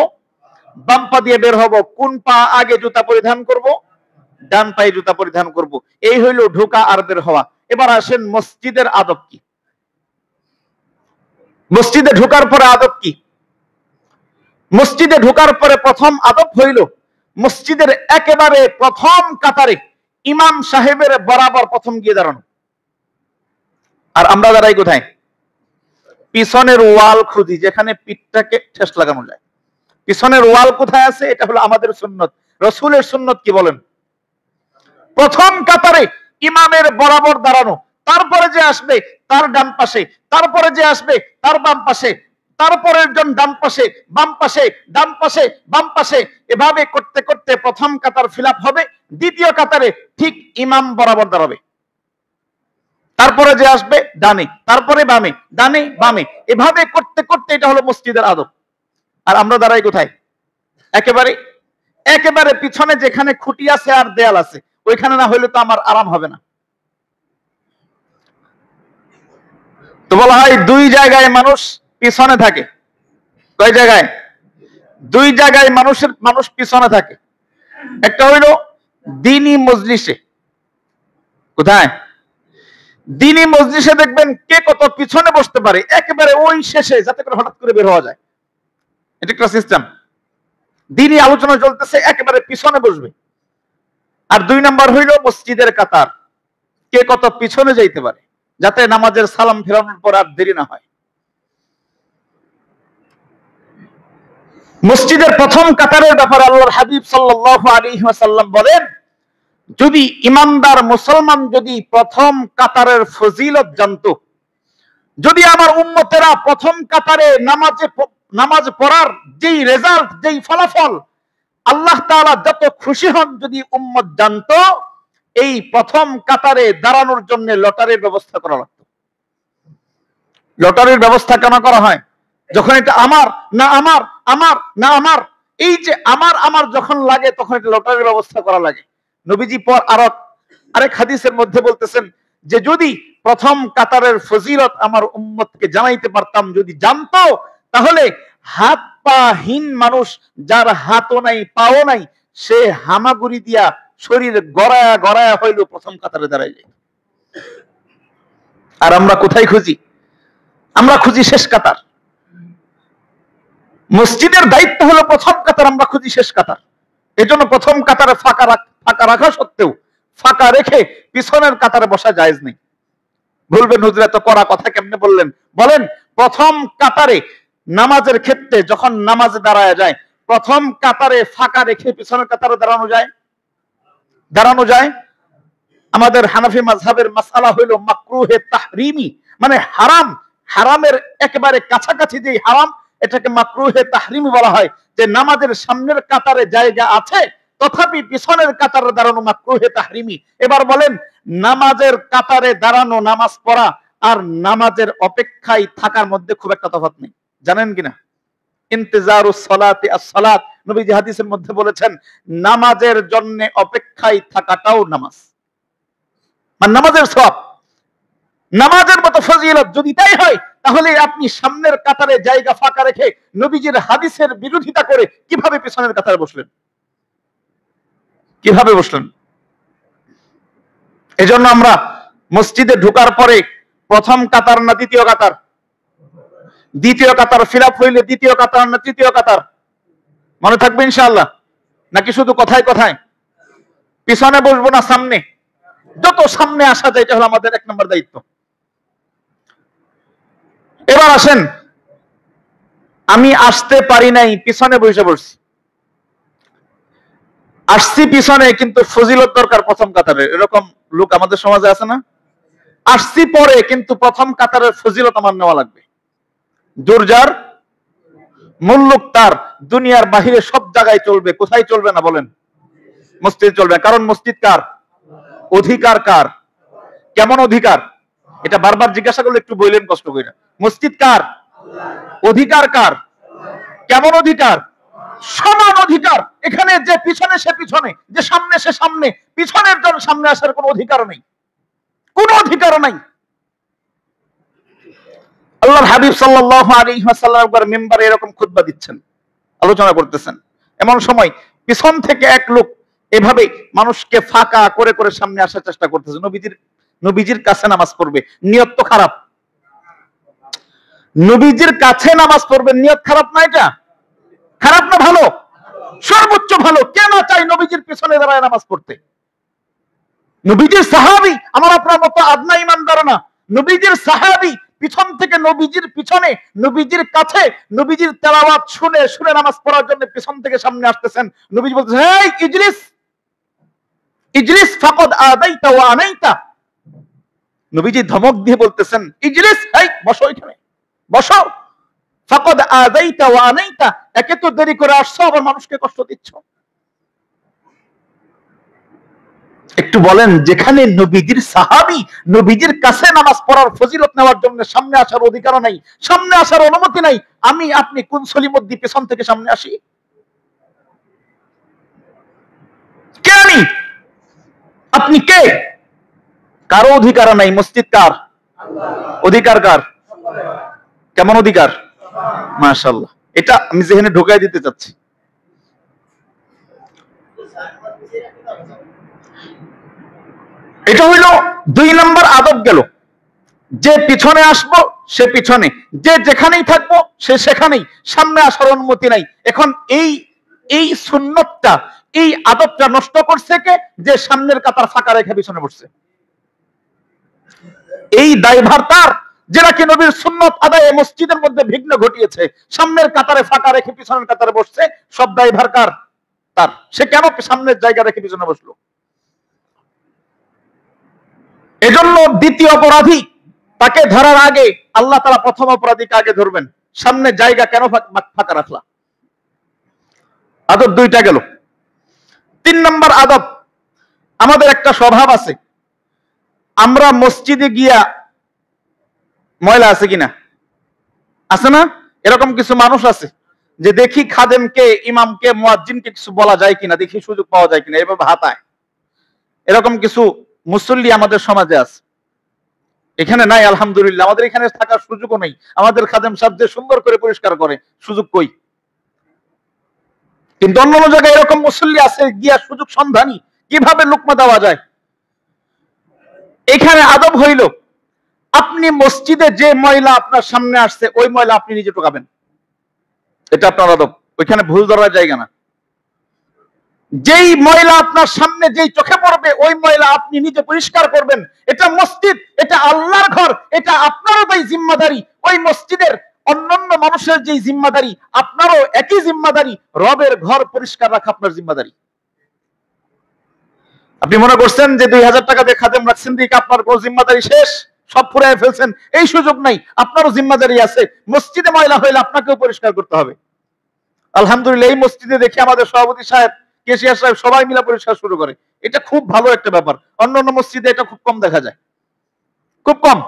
বাম পা দিয়ে বের হব। কোন পা আগে জুতা পরিধান করব? ডান পায়ে জুতা পরিধান করব। এই হইল ঢোকা আর বের হওয়া। এবার আসেন মসজিদের আদব কি? মসজিদে ঢোকার পরে আদব কি? মসজিদে ঢোকার পরে প্রথম আদব হইল মসজিদের একেবারে প্রথম কাতারে ইমাম সাহেবের বরাবর প্রথম গিয়ে দাঁড়ানো। আর আমরা দাঁড়াই কোথায়? পিছনের ওয়াল খুঁজি, যেখানে পিঠটাকে ঠেস লাগানো যায়। পিছনের ওয়াল কোথায় আছে? এটা হলো আমাদের সুন্নত। রাসূলের সুন্নত কি বলেন? প্রথম কাতারে ইমামের বরাবর দাঁড়ানো। তারপরে যে আসবে তার ডান পাশে, তারপরে যে আসবে তার বাম পাশে, তারপরের জন ডান পাশে, বাম পাশে, ডান পাশে, বাম পাশে। এভাবে করতে করতে প্রথম কাতার ফিল আপ হবে। দ্বিতীয় কাতারে ঠিক ইমাম বরাবর দাঁড়াবে। তারপরে যে আসবে ডানে, তারপরে বামে, ডানে বামে, এভাবে করতে করতে এটা হলো মসজিদের আদব। আর আমরা দাঁড়াই কোথায়? একেবারে একেবারে পিছনে, যেখানে খুঁটি আছে আর দেয়াল আছে, ওইখানে না হইলে তো আমার আরাম হবে না। তো বলা হয় দুই জায়গায় মানুষ পিছনে থাকে। কয় জায়গায়? দুই জায়গায় মানুষ পিছনে থাকে। একটা হইল দ্বীনি মজলিসে। কোথায়? দ্বীনি মজলিসে দেখবেন কে কত পিছনে বসতে পারে, একেবারে ওই শেষে, যাতে করে হঠাৎ করে বের হওয়া যায়। এটা একটা সিস্টেম। দ্বীনি আলোচনা চলতেছে, একেবারে পিছনে বসবে। আর দুই নাম্বার হইল মসজিদের কাতার, কে কত পিছনে যাইতে পারে, যাতে নামাজের সালাম ফেরানোর পর আর দেরি না হয়। মসজিদের প্রথম কাতারের ব্যাপারে আল্লাহর হাবিব সাল্লাল্লাহু আলাইহি ওয়াসাল্লাম বলেন, যদি ইমানদার মুসলমান যদি প্রথম কাতারের ফজিলত জানতো, যদি আমার উম্মতেরা প্রথম কাতারে নামাজ পড়ার যেই রেজাল্ট, যেই ফলাফল আল্লাহ তাআলা যত খুশি হন, যদি উম্মত জানতো, এই প্রথম কাতারে দাঁড়ানোর জন্য লটারির ব্যবস্থা করা লাগতো। লটারির ব্যবস্থা কেন করা হয়? যখন এটা আমার না আমার, আমার না আমার, এই যে আমার আমার যখন লাগে, তখন এটা লটারির ব্যবস্থা করা লাগে। নবীজি পর আরেক হাদিসের মধ্যে বলতেছেন যে যদি প্রথম কাতারের ফজিলত আমার উম্মতকে জানাইতে পারতাম, যদি জানতো, তাহলে হাত পাহীন মানুষ, যার হাতও নাই পাও নাই, সে হামাগুড়ি দিয়া শরীর গড়ায়া গড়ায়া হইল প্রথম কাতারে দাঁড়ায় যায়। আর আমরা কোথায় খুঁজি? আমরা খুঁজি শেষ কাতার। মসজিদের দায়িত্ব হলো প্রথম কাতার, আমরা খুঁজি শেষ কাতার। এজন্য প্রথম কাতারে ফাঁকা রাখা সত্ত্বেও ফাঁকা রেখে পিছনের কাতারে বসা জায়েজ নেই। বলবেন হুজুর এত কড়া কথা কেমনে বললেন? বলেন, প্রথম কাতারে নামাজের ক্ষেত্রে যখন নামাজে দাঁড়ায় যায়, প্রথম কাতারে ফাঁকা রেখে পিছনের কাতারে দাঁড়ানো যায়? দাঁড়ানো যায়। আমাদের হানাফি মাযহাবের মাসআলা হইল মাকরুহে তাহরিমি, মানে হারাম, হারামের একেবারে কাছাকাছি যেই হারাম, এটাকে মাকরুহে তাহরিমি বলা হয়। যে নামাজের সামনের কাতারে জায়গা আছে, তথাপি পিছনের কাতারে দাঁড়ানো মাকরুহে তাহরিমি। এবার বলেন, নামাজের কাতারে দাঁড়ানো, নামাজ পড়া আর নামাজের অপেক্ষায় থাকার মধ্যে খুব একটা তফাৎ নেই, জানেন কিনা? ইন্তিজারুস সালাতি আস-সালাত, নবীজি হাদিসের মধ্যে বলেছেন, নামাজের জন্য অপেক্ষায় থাকাটাও নামাজ, মানে নামাজের সওয়াব, নামাজের মতো ফজিলত যদি তাই হয়, তাহলে আপনি সামনের কাতারে জায়গা ফাঁকা রেখে নবীজির হাদিসের বিরোধিতা করে কিভাবে পিছনের কাতারে বসলেন? কিভাবে বসলেন? এজন্য আমরা মসজিদে ঢোকার পরে প্রথম কাতার না দ্বিতীয় কাতার? দ্বিতীয় কাতার ফিল আপ হইলে দ্বিতীয় কাতার না তৃতীয় কাতার? মনে থাকবে ইনশাআল্লাহ? নাকি শুধু কথায় কথায়? পিছনে বসবো না সামনে? যত সামনে আসা যায়, এটা হলো আমাদের এক নম্বর দায়িত্ব। এবার আসেন, আমি আসতে পারি নাই, পিছনে বসে পড়ছি। আসছি পিছনে, কিন্তু ফজিলত দরকার প্রথম কাতারে, এরকম লোক আমাদের সমাজে আছে না? আসছি পরে, কিন্তু প্রথম কাতারের ফজিলত আমার নেওয়া লাগবে। দুর্জার মুল্লুক তার, দুনিয়ার বাহিরে সব জায়গায় চলবে, কোথায় চলবে না বলেন? মসজিদ চলবে। কারণ মসজিদ কার? অধিকার কার? কেমন অধিকার? এটা বারবার জিজ্ঞাসা করলে একটু বললেন কষ্ট করে। মসজিদ কার? অধিকার কার? কেমন অধিকার? সমান অধিকার। এখানে যে পিছনে সে পিছনে, যে সামনে সে সামনে, পিছনের জন সামনে আসার কোনো অধিকার নেই, কোনো অধিকার নাই। আল্লাহর হাবিব সাল্লাল্লাহু আলাইহি ওয়াসাল্লাম একবার মিম্বারে এরকম খুতবা দিচ্ছেন, আলোচনা করতেছেন। এমন সময় পিছন থেকে এক লোক এভাবে মানুষকে ফাঁকা করে করে সামনে আসার চেষ্টা করতেছে। নবীজির কাছে নামাজ পড়বে, নিয়ত তো খারাপ। নবীজির কাছে নামাজ পড়বে, নিয়ত খারাপ না? এটা খারাপ না ভালো? সর্বোচ্চ ভালো। কেন চাই নবীজির পিছনে দাঁড়ায় নামাজ পড়তে? নবীজির সাহাবী, আমার আপনার মতো আদনা ইমানদার না, নবীজির সাহাবী পিছন থেকে নবীজির পিছনে, নবীজির কাছে, নবীজির তেলাওয়াত শুনে শুনে নামাজ পড়ার জন্য পিছন থেকে সামনে আসতেছেন। নবীজি বলতেছেন, এই ইজলিস ইজলিস ফাকাদ আদাইতা ওয়া আনাইতা। নবীজি ধমক দিয়ে বলতেছেন, ইজলিস, এই বসো, এখানে বসো। ফাকাদ আদাইতা ওয়া আনাইতা, একে তো দেরি করে আসছো, আবার মানুষকে কষ্ট দিচ্ছ। একটু বলেন, যেখানে নবীজির সাহাবী, নবীজির কাছে নামাজ পড়ার ফজিলত নেওয়ার জন্য সামনে আসার অধিকার নাই, সামনে আসার অনুমতি নাই, আমি আপনি কোন সলিমদ্দি পেছন থেকে সামনে আসি? কে আমি? আপনি কে? কারো অধিকার নাই। মসজিদ কার? অধিকার কার? কেমন অধিকার? মাশাআল্লাহ। এটা আমি যেখানে ঢোকাই দিতে চাচ্ছি। এটা হইল 2 নম্বর আদব গেল। যে পিছনে আসবো সে পিছনে, যে যেখানেই থাকবো সে সেখানেই, সামনে আসার অনুমতি নাই। এখন এই সুন্নতটা, এই আদবটা নষ্ট করছে কে? যে সামনের কাতার ফাঁকা রেখে পিছনে বসছে। এই দায়ভার তার, যে নাকি নবীর সুন্নত আদায়ে মসজিদের মধ্যে বিঘ্ন ঘটিয়েছে, সামনের কাতারে ফাঁকা রেখে পিছনের কাতারে বসছে। সব দায়ভার কার? তার। সে কেন সামনের জায়গা রেখে পিছনে বসলো? এজন্য দ্বিতীয় অপরাধী তাকে ধরার আগে আল্লাহ তাআলা প্রথম অপরাধীকে আগে ধরবেন। সামনে জায়গা কেন ফাঁকা রাখলা? আদব 2টা গেল। 3 নম্বর আদব, আমাদের একটা স্বভাব আছে, আমরা মসজিদে গিয়া, ময়লা আছে কিনা? আছে না? এরকম কিছু মানুষ আছে যে দেখি খাদেমকে, ইমামকে, মুয়াজ্জিনকে কিছু বলা যায় কিনা, দেখি সুযোগ পাওয়া যায় কিনা, এভাবে হাতায়। এরকম কিছু মুসল্লি আমাদের সমাজে আছে। এখানে নাই আলহামদুলিল্লাহ, আমাদের এখানে থাকার সুযোগও নেই। আমাদের খাদেম সাহেব যে সুন্দর করে পরিষ্কার করে, সুযোগ কই? কিন্তু অন্য জায়গায় এরকম মুসল্লি আছে, গিয়া সুযোগ সন্ধানী, কিভাবে লুকমা দেওয়া যায়। এখানে আদব হইল, আপনি মসজিদে যে ময়লা আপনার সামনে আসছে ওই ময়লা আপনি নিজে ঢোকাবেন। এটা আপনার আদব। ওইখানে ভুল ধরার জায়গা না। যেই ময়লা আপনার সামনে, যেই চোখে পড়বে ওই ময়লা আপনি নিজে পরিষ্কার করবেন। এটা মসজিদ, এটা আল্লাহর ঘর, এটা আপনারও তাই জিম্মাদারি। ওই মসজিদের অন্যান্য মানুষের যে জিম্মাদারি, আপনারও একই জিম্মাদারি। রবের ঘর পরিষ্কার রাখা আপনার জিম্মাদারি। আপনি মনে করছেন যে 2000 টাকা দিয়ে খাদেম রাখছেন দিকে আপনার কোন জিম্মাদারি শেষ, সব ফুরায় ফেলছেন? এই সুযোগ নাই, আপনারও জিম্মাদারি আছে। মসজিদে ময়লা হইলে আপনাকেও পরিষ্কার করতে হবে। আলহামদুলিল্লাহ, এই মসজিদে দেখি আমাদের সভাপতি সাহেব, কেশিয়ার সাহেব সবাই মিলে পরিষ্কার শুরু করে। এটা খুব ভালো একটা ব্যাপার। অন্যান্য মসজিদে এটা খুব কম দেখা যায়, খুব কম।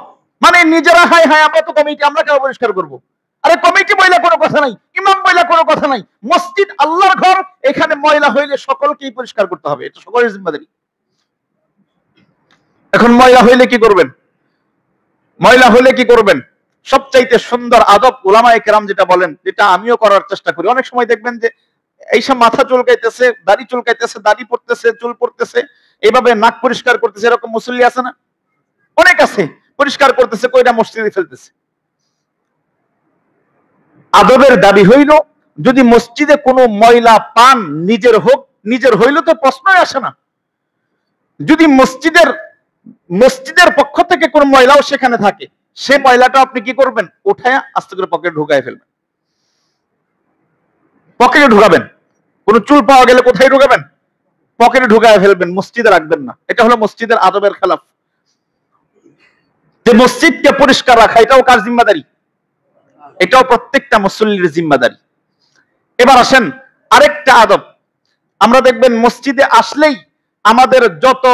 মানে নিজেরা হাই হাই আমরা তো কমিটি, আমরা কেন পরিষ্কার করবো? আরে কমিটি ময়লা কোনো কথা নাই, ইমাম ময়লা কোনো কথা নাই। মসজিদ আল্লাহর ঘর, এখানে ময়লা হইলে সকলকেই পরিষ্কার করতে হবে, এটা সকলের জিম্মাদারি। এখন ময়লা হইলে কি করবেন? ময়লা হইলে কি করবেন? সবচাইতে সুন্দর আদব উলামায়ে কেরাম যেটা বলেন, যেটা আমিও করার চেষ্টা করি। অনেক সময় দেখবেন যে এইসব মাথা চুলকাইতেছে, দাড়ি চুলকাইতেছে, দাড়ি পড়তেছে, চুল পড়তেছে, এইভাবে নাক পরিষ্কার করতেছে, এরকম মুসল্লি আছে না? অনেক আছে। পরিষ্কার করতেছে, কইরা মসজিদে ফেলতেছে। আদবের দাবি হইল, যদি মসজিদে কোনো ময়লা পান, নিজের হোক, নিজের হইল তো প্রশ্নই আসে না। যদি মসজিদের পক্ষ থেকে কোনো ময়লাও সেখানে থাকে, সে ময়লাটা আপনি কি করবেন? উঠায় আস্তে করে পকেটে ঢুকায় ফেলবেন। পকেটে ঢুকাবেন। কোন চুল পাওয়া গেলে কোথায় ঢুকাবেন? পকেটে ঢুকায় ফেলবেন, মসজিদে রাখবেন না। এটা হলো মসজিদের আদবের খেলাফ। যে মসজিদকে পরিষ্কার রাখা, এটাও কার জিম্মাদারি? এটাও প্রত্যেকটা মুসল্লির জিম্মাদারি। এবার আসেন আরেকটা আদব। আমরা দেখবেন মসজিদে আসলেই আমাদের যত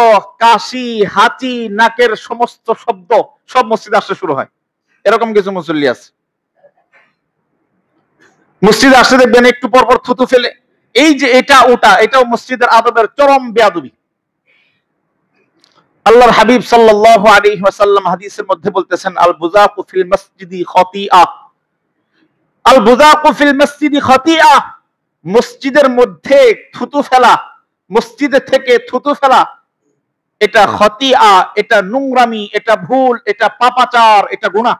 কাশি, হাঁচি, নাকের সমস্ত শব্দ সব মসজিদে আসতে শুরু হয়। এরকম কিছু মুসল্লি আছে, মসজিদে আসলে দেখবেন একটু পর পর থুতু ফেলে। এই যে এটা ওটা, এটাও মসজিদের আদবের চরম বেয়াদবি। আল্লাহর হাবিব সাল্লাল্লাহু আলাইহি ওয়াসাল্লাম হাদিসের মধ্যে বলতেছেন, আল বুযাকু ফিল মসজিদি খাতিআ, আল বুযাকু ফিল মসজিদি খাতিআ। মসজিদের মধ্যে থুতু ফেলা, মসজিদে থেকে থুতু ফেলা, এটা খাতিআ, এটা নোংরামি, এটা ভুল, এটা পাপাচার, এটা গুনাহ।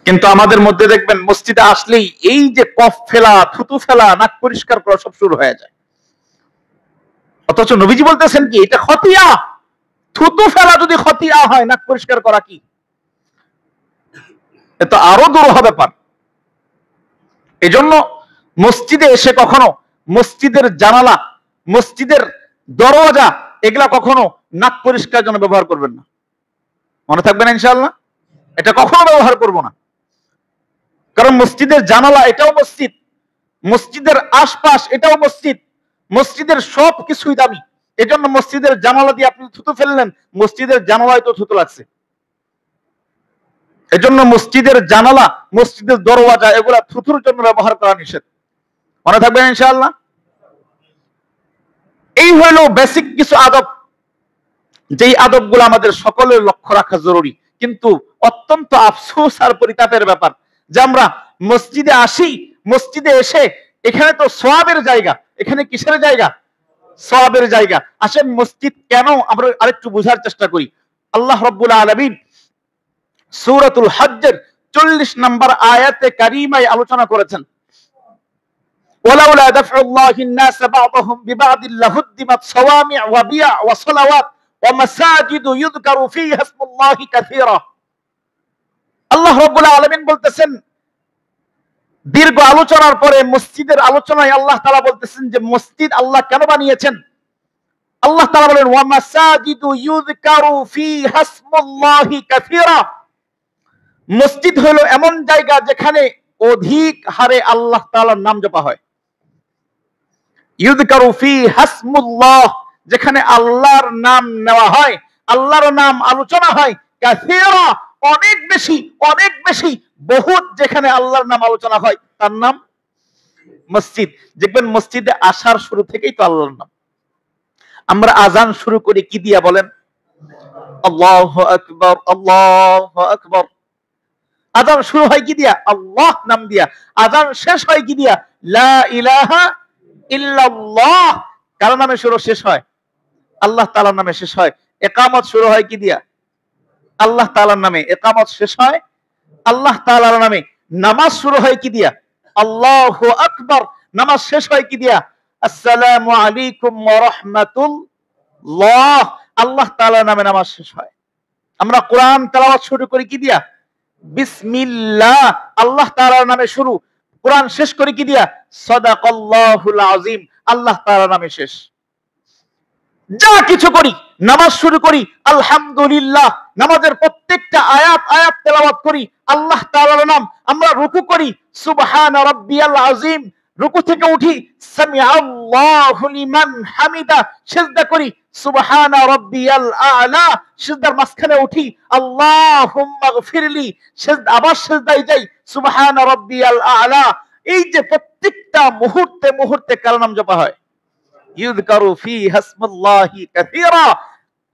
কিন্তু আমাদের মধ্যে দেখবেন মসজিদে আসলেই এই যে কফ ফেলা, থুতু ফেলা, নাক পরিষ্কার করা সব শুরু হয়ে যায়। অথচ নবীজি বলতেছেন কি, এটা খতিয়া। থুতু ফেলা যদি খতিয়া হয়, নাক পরিষ্কার করা কি? এটা আরো দুরূহ ব্যাপার। এজন্য মসজিদে এসে কখনো মসজিদের জানালা, মসজিদের দরওয়াজা, এগুলা কখনো নাক পরিষ্কার জন্য ব্যবহার করবেন না। মনে থাকবে না ইনশাআল্লাহ? এটা কখনো ব্যবহার করব না। কারণ মসজিদের জানালা এটাও মসজিদ, মসজিদের আশপাশ এটাও মসজিদ, মসজিদের সব কিছুই দামি। এজন্য মসজিদের জানালা দিয়ে আপনি থুতু ফেললেন, মসজিদের জানালায় তো থুতু লাগছে। এজন্য মসজিদের জানালা, মসজিদের দরওয়াজা এগুলা থুতুর জন্য ব্যবহার করা নিষেধ। মনে থাকবেন ইনশাআল্লাহ। এই হলো বেসিক কিছু আদব, যেই আদবগুলো আমাদের সকলের লক্ষ্য রাখা জরুরি। কিন্তু অত্যন্ত আফসোস আর পরিতাপের ব্যাপার যে আমরা মসজিদে আসি, মসজিদে এসে এখানে তো সওয়াবের জায়গা, এখানে কিসের জায়গা? সওয়াবের জায়গা। আসেন মসজিদ কেন আমরা আরেকটু বোঝার চেষ্টা করি। আল্লাহ রাব্বুল আলামিন সূরাতুল হজ্জের 40 নম্বর আয়াতে কারিমায় আলোচনা করেছেন, ওয়ালাউলা দাফউল্লাহিন নাস বা'দাহুম বিবা'দিন লাহুদ্দিমাত সাওয়ামি' ওয়া বিয়া' ওয়া সালাওয়াত ওয়া মাসাজিদু ইউযকারু ফীহা ইসমুল্লাহি কাসীরা। আল্লাহ রাব্বুল আলামিন বলতেছেন, দীর্ঘ আলোচনার পরে মসজিদের আলোচনায় আল্লাহ তাআলা বলতেছেন যে মসজিদ আল্লাহ কেন বানিয়েছেন। আল্লাহ তাআলা বলেন, ওয়া মাসাজিদু ইউযকারু ফীহা ইসমুল্লাহি কাসীরা। মসজিদ হলো এমন জায়গা যেখানে অধিক হারে আল্লাহ তাআলার নাম জপা হয়। ইউযকারু ফীহা ইসমুল্লাহ, যেখানে আল্লাহর নাম নেওয়া হয়, আল্লাহর নাম আলোচনা হয়। কাসীরা, অনেক বেশি, অনেক বেশি, বহুত, যেখানে আল্লাহর নাম আলোচনা হয় তার নাম মসজিদ। দেখবেন মসজিদে আসার শুরু থেকেই তো আল্লাহর নাম। আমরা আজান শুরু করি কি দিয়া বলেন? আল্লাহু আকবার, আল্লাহু আকবার। আজান শুরু হয় কি দিয়া? আল্লাহ নাম দিয়া। আজান শেষ হয় কি দিয়া? লা ইলাহা ইল্লাল্লাহ। কার নামে শুরু শেষ হয়? আল্লাহ তাআলার নামে শেষ হয়। ইকামত শুরু হয় কি দিয়া? আল্লাহ তাআলার নামে। ইকামত শেষ হয় আল্লাহ তাআলার নামে। নামাজ শুরু হয় কি দিয়া? আল্লাহু আকবার। নামাজ শেষ হয় কি দিয়া? আসসালামু আলাইকুম ওয়া রাহমাতুল্লাহ। আল্লাহ তাআলার নামে নামাজ শেষ হয়। আমরা কোরআন তেলাওয়াত শুরু করি কি দিয়া? বিসমিল্লাহ, আল্লাহ তাআলার নামে শুরু। কোরআন শেষ করি কি দিয়া? সাদাকাল্লাহুল আযীম, আল্লাহ তাআলার নামে শেষ। যা কিছু করি, নামাজ শুরু করি আলহামদুলিল্লাহ, নামাজের প্রত্যেকটা আয়াত আয়াত তেলাওয়াত করি আল্লাহ তাআলার নাম। আমরা রুকু করি সুবহানা রাব্বিয়াল আযীম, রুকু থেকে উঠি সামিআল্লাহু লিমান হামিদা, সিজদা করি সুবহানা রাব্বিয়াল আ'লা, সিজদার মাঝখানে উঠি আল্লাহুম্মা গফিরলি, সিজদা আবার সিজদায় যাই সুবহানা রাব্বিয়াল আ'লা। এই যে প্রত্যেকটা মুহূর্তে মুহূর্তে কার নাম জপা হয়? ইউযকারু ফীহা ইসমুল্লাহি কাসীরা।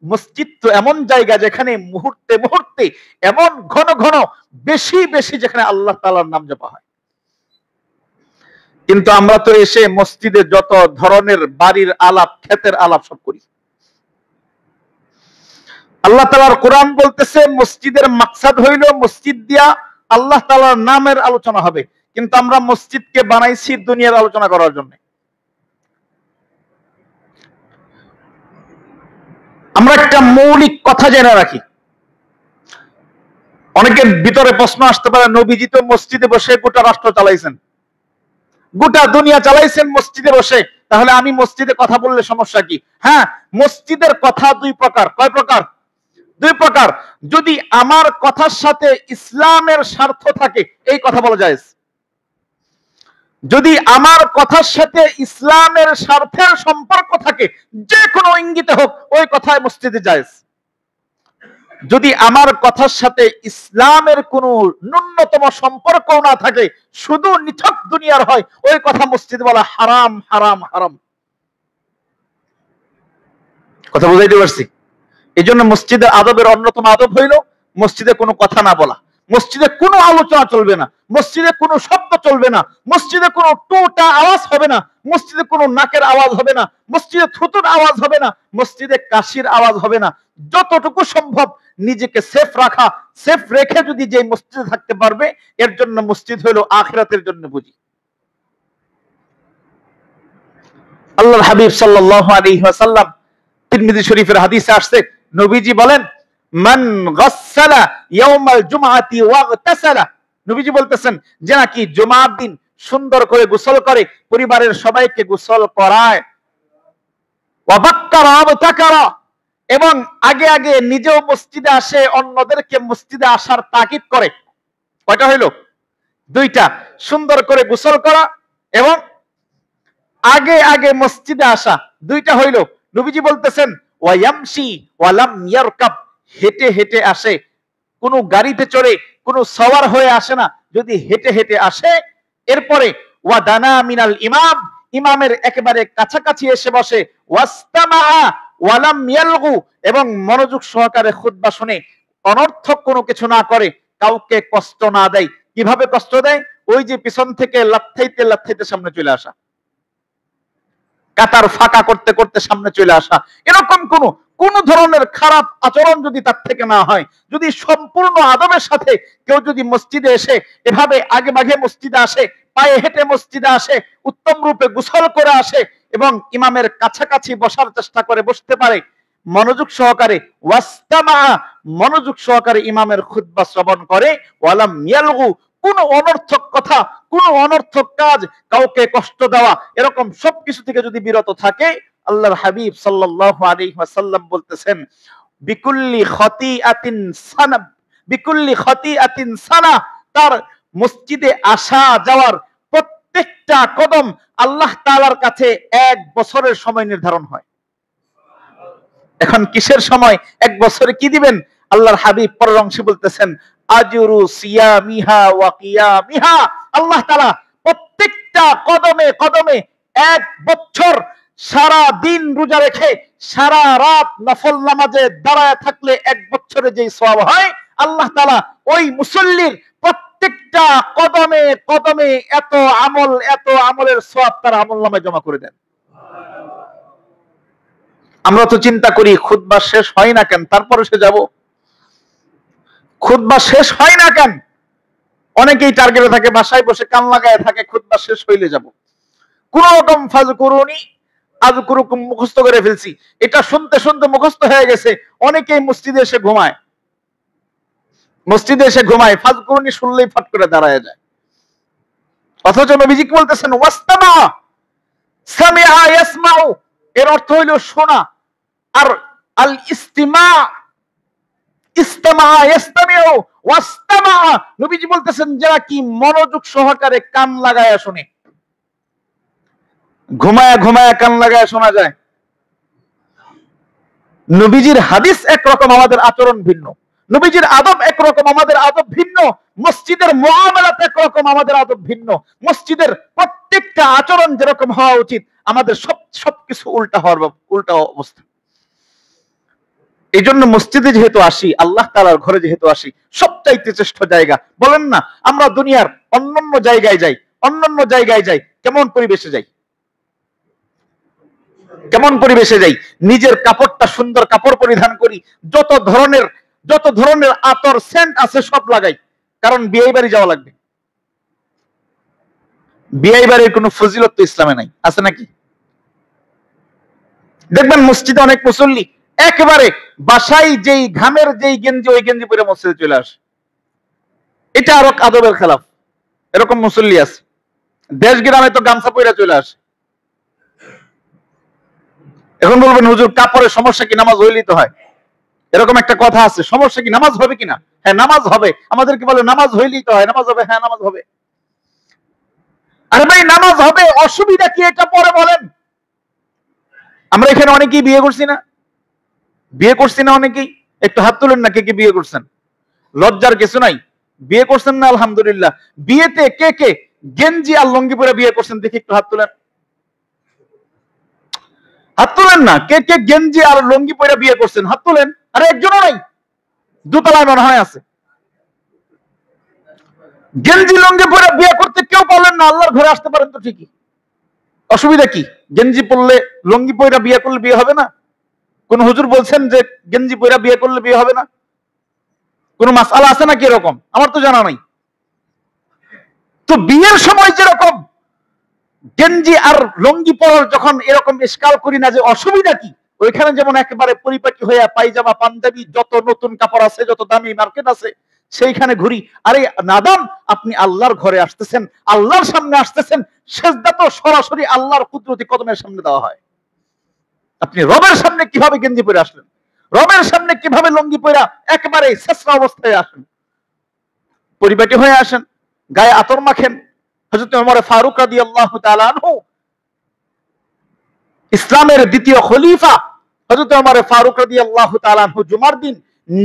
মসজিদ তো এমন জায়গা যেখানে মুহূর্তে মুহূর্তে এমন ঘন ঘন বেশি বেশি যেখানে আল্লাহ তাআলার নাম জপা হয়। কিন্তু আমরা তো এসে মসজিদে যত ধরনের বাড়ির আলাপ, ক্ষেতের আলাপ সব করি। আল্লাহ তাআলার কোরআন বলতেছে মসজিদের মাকসাদ হইল মসজিদ দিয়া আল্লাহ তাআলার নামের আলোচনা হবে। কিন্তু আমরা মসজিদকে বানাইছি দুনিয়ার আলোচনা করার জন্য। আমরা একটা মৌলিক কথা জেনে রাখি। অনেকের ভিতরে প্রশ্ন আসতে পারে, নবীজি তো মসজিদে বসে গোটা রাষ্ট্র চালাইছেন, গোটা দুনিয়া চালাইছেন মসজিদে বসে, তাহলে আমি মসজিদে কথা বললে সমস্যা কি? হ্যাঁ, মসজিদের কথা দুই প্রকার। কয় প্রকার? দুই প্রকার। যদি আমার কথার সাথে ইসলামের স্বার্থ থাকে এই কথা বলা যায়। যদি আমার কথার সাথে ইসলামের স্বার্থের সম্পর্ক থাকে, যে কোনো ইঙ্গিতে হোক, ওই কথায় মসজিদে জায়েজ। যদি আমার কথার সাথে ইসলামের কোনো ন্যূনতম সম্পর্ক না থাকে, শুধু নিছক দুনিয়ার হয়, ওই কথা মসজিদে বলা হারাম, হারাম, হারাম। কথা বুঝাইতে পারছি? এই জন্য মসজিদের আদবের অন্যতম আদব হইল মসজিদে কোনো কথা না বলা, মসজিদে কোনো আলোচনা চলবে না, মসজিদে কোনো শব্দ চলবে না, মসজিদে কোনো টোটা আওয়াজ হবে না, মসজিদে কোনো নাকের আওয়াজ হবে না, মসজিদে থুতুর আওয়াজ হবে না, মসজিদে কাশির আওয়াজ হবে না। যতটুকু সম্ভব নিজেকে সেফ রাখা, সেফ রেখে যদি যে মসজিদে থাকতে পারবে, এর জন্য মসজিদ হলো আখিরাতের জন্য বুঝি। আল্লাহর হাবিব সাল্লাল্লাহু আলাইহি ওয়াসাল্লাম তিরমিজি শরীফের হাদিসে আসছে, নবীজি বলেন, মান গাসসালা ইয়াউমাল জুমআতি ওয়াগতাসালা। নবীজি বলতেছেন যে নাকি জুমার দিন সুন্দর করে গোসল করে, পরিবারের সবাইকে গোসল করায়, ওয়া বাক্কারা ওয়াবতাকারা, এবং আগে আগে নিজেও মসজিদে আসে, অন্যদেরকে মসজিদে আসার তাকিদ করে। কয়টা হইল? দুইটা। সুন্দর করে গোসল করা এবং আগে আগে মসজিদে আসা দুইটা হইল। নবীজি বলতেছেন ওয়ায়ামশি ওয়ালাম ইয়ারকাব, হেঁটে হেঁটে আসে, কোনো গাড়িতে চড়ে কোনো সওয়ার হয়ে আসে না, যদি হেঁটে হেঁটে আসে। এরপরে ওয়াদানা মিনাল ইমাম, ইমামের একেবারে কাছাকাছি এসে বসে। ওয়াস্তামা ওয়ালাম ইয়ালগু, এবং মনোযোগ সহকারে খুতবা শুনে, অনর্থক কোনো কিছু না করে, কাউকে কষ্ট না দেয়। কিভাবে কষ্ট দেয়? ওই যে পিছন থেকে লাথাইতে লাথাইতে সামনে চলে আসা, কাতার ফাঁকা করতে করতে সামনে চলে আসা, এরকম কোন ধরনের খারাপ আচরণ যদি তার থেকে না হয়, যদি সম্পূর্ণ আদবের সাথে কেউ যদি মসজিদে এসে এভাবে আগে ভাগে মসজিদে আসে, পায়ে হেঁটে মসজিদে আসে, উত্তম রূপে গোসল করে আসে এবং ইমামের কাছাকাছি বসার চেষ্টা করে বসতে পারে, মনোযোগ সহকারে, ওয়াস্তামা, মনোযোগ সহকারে ইমামের খুতবা শ্রবণ করে, ওয়ালাম ইয়ালগু, কোন অনর্থক কথা, কোন অনর্থক কাজ, কাউকে কষ্ট দেওয়া, এরকম সবকিছু থেকে যদি বিরত থাকে, আল্লাহর হাবিব সাল্লাল্লাহু আলাইহি ওয়াসাল্লাম বলতেছেন বিকুল্লি খতিআতিন সানা, বিকুল্লি খতিআতিন সানা, তার মসজিদে আসা যাওয়ার প্রত্যেকটা কদম আল্লাহ তাআলার কাছে 1 বছরের সময় নির্ধারণ হয়। এখন কিসের সময়? 1 বছরে কি দিবেন? আল্লাহর হাবিব পরের অংশে বলতেছেন আজরু সিয়ামিহা ওয়া কিয়ামিহা, আল্লাহ তাআলা প্রত্যেকটা কদমে কদমে 1 বছর সারা দিন রোজা রেখে সারা রাত নফল নামাজে দাঁড়ায় থাকলে 1 বছরে যেই সওয়াব হয়, আল্লাহ তাআলা ওই মুসল্লির প্রত্যেকটা কদমে কদমে এত আমলের সওয়াব তার আমলনামায় জমা করে দেন। আমরা তো চিন্তা করি খুতবা শেষ হয় না কেন, তারপরে সে যাব। খুতবা শেষ হয় না কেন? অনেকেই টার্গেটে থাকে, বাসায় বসে কান লাগায় থাকে, খুতবা শেষ হইলে যাব। কোন রকম ফাজকুরুনি আযকুরুকুম মুখস্থ করে ফেলছি, এটা শুনতে শুনতে মুখস্থ হয়ে গেছে। অনেকেই মসজিদে এসে ঘুমায়, ফাজকুরুনি শুনলেই ফট করে দাঁড়ায় যায়। অথচ নবীজি কি বলতেছেন? ওয়াস্তামা, সামিআ ইয়াসমাউ, এর অর্থ হইল শোনা। আর আল ইস্তিমা, ইস্তামা ইয়াস্তামিউ ওয়াস্তামা, নবীজি বলতেছেন যারা কি মনোযোগ সহকারে কান লাগায়া শুনে। ঘুমায়া ঘুমায়া কান লাগায়া শোনা যায়। নবীজির হাদিস একরকম, আমাদের আচরণ ভিন্ন। নবীজির আদব একরকম, আমাদের আদব ভিন্ন। মসজিদের মুআমালাত একরকম, আমাদের আদব ভিন্ন। মসজিদের প্রত্যেকটা আচরণ যেরকম হওয়া উচিত, আমাদের সবকিছু উল্টা অবস্থা। এই জন্য মসজিদে যেহেতু আসি, আল্লাহ তাআলার ঘরে যেহেতু আসি, সবচাইতে শ্রেষ্ঠ জায়গা। বলেন না, আমরা দুনিয়ার অন্যান্য জায়গায় যাই, কেমন পরিবেশে যাই? নিজের কাপড়টা সুন্দর কাপড় পরিধান করি, যত ধরনের আতর সেন্ট আছে সব লাগাই, কারণ বিয়ে বাড়ি যাওয়া লাগবে। বিয়ে বাড়ির কোনো ফজিলত তো ইসলামে নাই, আছে নাকি? দেখবেন মসজিদে অনেক মুসল্লি একেবারে বাসায় যেই ঘামের যেই গেঞ্জি, ওই গেঞ্জি পরে মসজিদে চলে আসে। এটা আরো আদবের খেলাফ। এরকম মুসল্লি আছে। দেশ গ্রামে তো গামছা পরে চলে আসে। এখন বলবেন হুজুর কাপড়ের সমস্যা কি? নামাজ হইলেই তো হয়। এরকম একটা কথা আছে, সমস্যা কি? নামাজ হবে কিনা? হ্যাঁ নামাজ হবে। আমাদেরকে বলে নামাজ হইলেই তো হয়। নামাজ হবে? হ্যাঁ নামাজ হবে। আরে ভাই নামাজ হবে, অসুবিধা কি এটা পরে বলেন। আমরা এখানে অনেকেই বিয়ে করছি না অনেকেই? একটু হাত তুলেন না, কে কে বিয়ে করছেন? লজ্জার কিছু নাই। বিয়ে করছেন না? আলহামদুলিল্লাহ। বিয়েতে কে কে গেঞ্জি আর লুঙ্গি পরে বিয়ে করছেন? দেখি একটু হাত তুলেন। হাত তুলেন না, কে কে গেঞ্জি আর লুঙ্গি পরে বিয়ে করছেন? হাত তুলেন। আরে একজনও নাই, দোতলায় মনে হয় আছে। গেঞ্জি লুঙ্গি পরে বিয়ে করতে কেউ পারলেন না, আল্লাহর ঘরে আসতে পারেন তো ঠিকই। অসুবিধা কি? গেঞ্জি পরলে, লুঙ্গি পরে বিয়ে করলে বিয়ে হবে না? কোন হুজুর বলছেন যে গেঞ্জি পরে বিয়ে করলে বিয়ে হবে না? কোন মাসআলা আছে নাকি এরকম? আমার তো জানা নাই। তো বিয়ের সময় যেরকম গেঞ্জি আর লুঙ্গি পরার যখন এরকম ইশকাল করি না যে অসুবিধা কি, ওইখানে যেমন একেবারে পরিপাটি হয়ে পায়জামা পাঞ্জাবি যত নতুন কাপড় আছে, যত দামি মার্কেট আছে, সেইখানে ঘুরি। আরে নাদান, আপনি আল্লাহর ঘরে আসতেছেন, আল্লাহর সামনে আসতেছেন, সেজদা তো সরাসরি আল্লাহর কুদরতি কদমের সামনে দেওয়া হয়। আপনি রবের সামনে কিভাবে গেঞ্জি পরে আসলেন? রবের সামনে কিভাবে লুঙ্গি পরে একেবারে শেষরা অবস্থায় আসেন? পরিপাটি হয়ে আসেন, গায়ে আতর মাখেন। হযরত ওমর ফারুক রাদিয়াল্লাহু তাআলা আনহু ইসলামের দ্বিতীয় খলিফা হযরত ওমর ফারুক রাদিয়াল্লাহু তাআলা আনহু জুমার দিন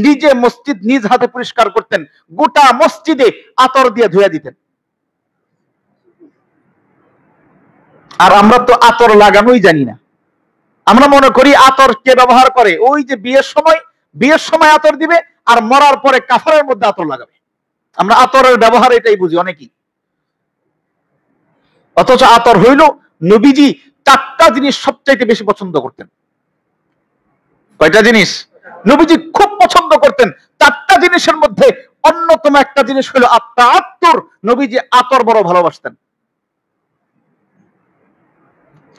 নিজে মসজিদ নিজ হাতে পরিষ্কার করতেন, গোটা মসজিদে আতর দিয়ে ধুয়ে দিতেন। আর আমরা তো আতর লাগানোই জানি না। আমরা মনে করি আতর কে ব্যবহার করে, ওই যে বিয়ের সময় আতর দিবে আর মরার পরে কাফনের মধ্যে আতর লাগাবে। আমরা আতরের ব্যবহার এটাই বুঝি অনেকেই। অথচ আতর হইল নবীজি 4টা জিনিস সবচাইতে বেশি পছন্দ করতেন। কয়টা জিনিস নবীজি খুব পছন্দ করতেন? 4টা জিনিসের মধ্যে অন্যতম একটা জিনিস হলো আত্মাত্তর। নবীজি আতর বড় ভালোবাসতেন।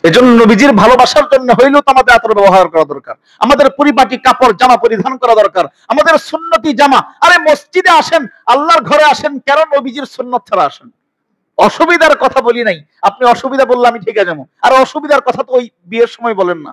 এজন্য নবীজির ভালোবাসার জন্য হইল তো আমাদের আতর ব্যবহার করা দরকার, আমাদের পরিপাটি কাপড় জামা পরিধান করা দরকার, আমাদের সুন্নতি জামা। আরে মসজিদে আসেন, আল্লাহর ঘরে আসেন, কেন নবীজির সুন্নত ছাড়া আসেন? অসুবিধার কথা বলি নাই, আপনি অসুবিধা বললে আমি ঠিক আছে। আর অসুবিধার কথা তো ওই বিয়ের সময় বলেন না।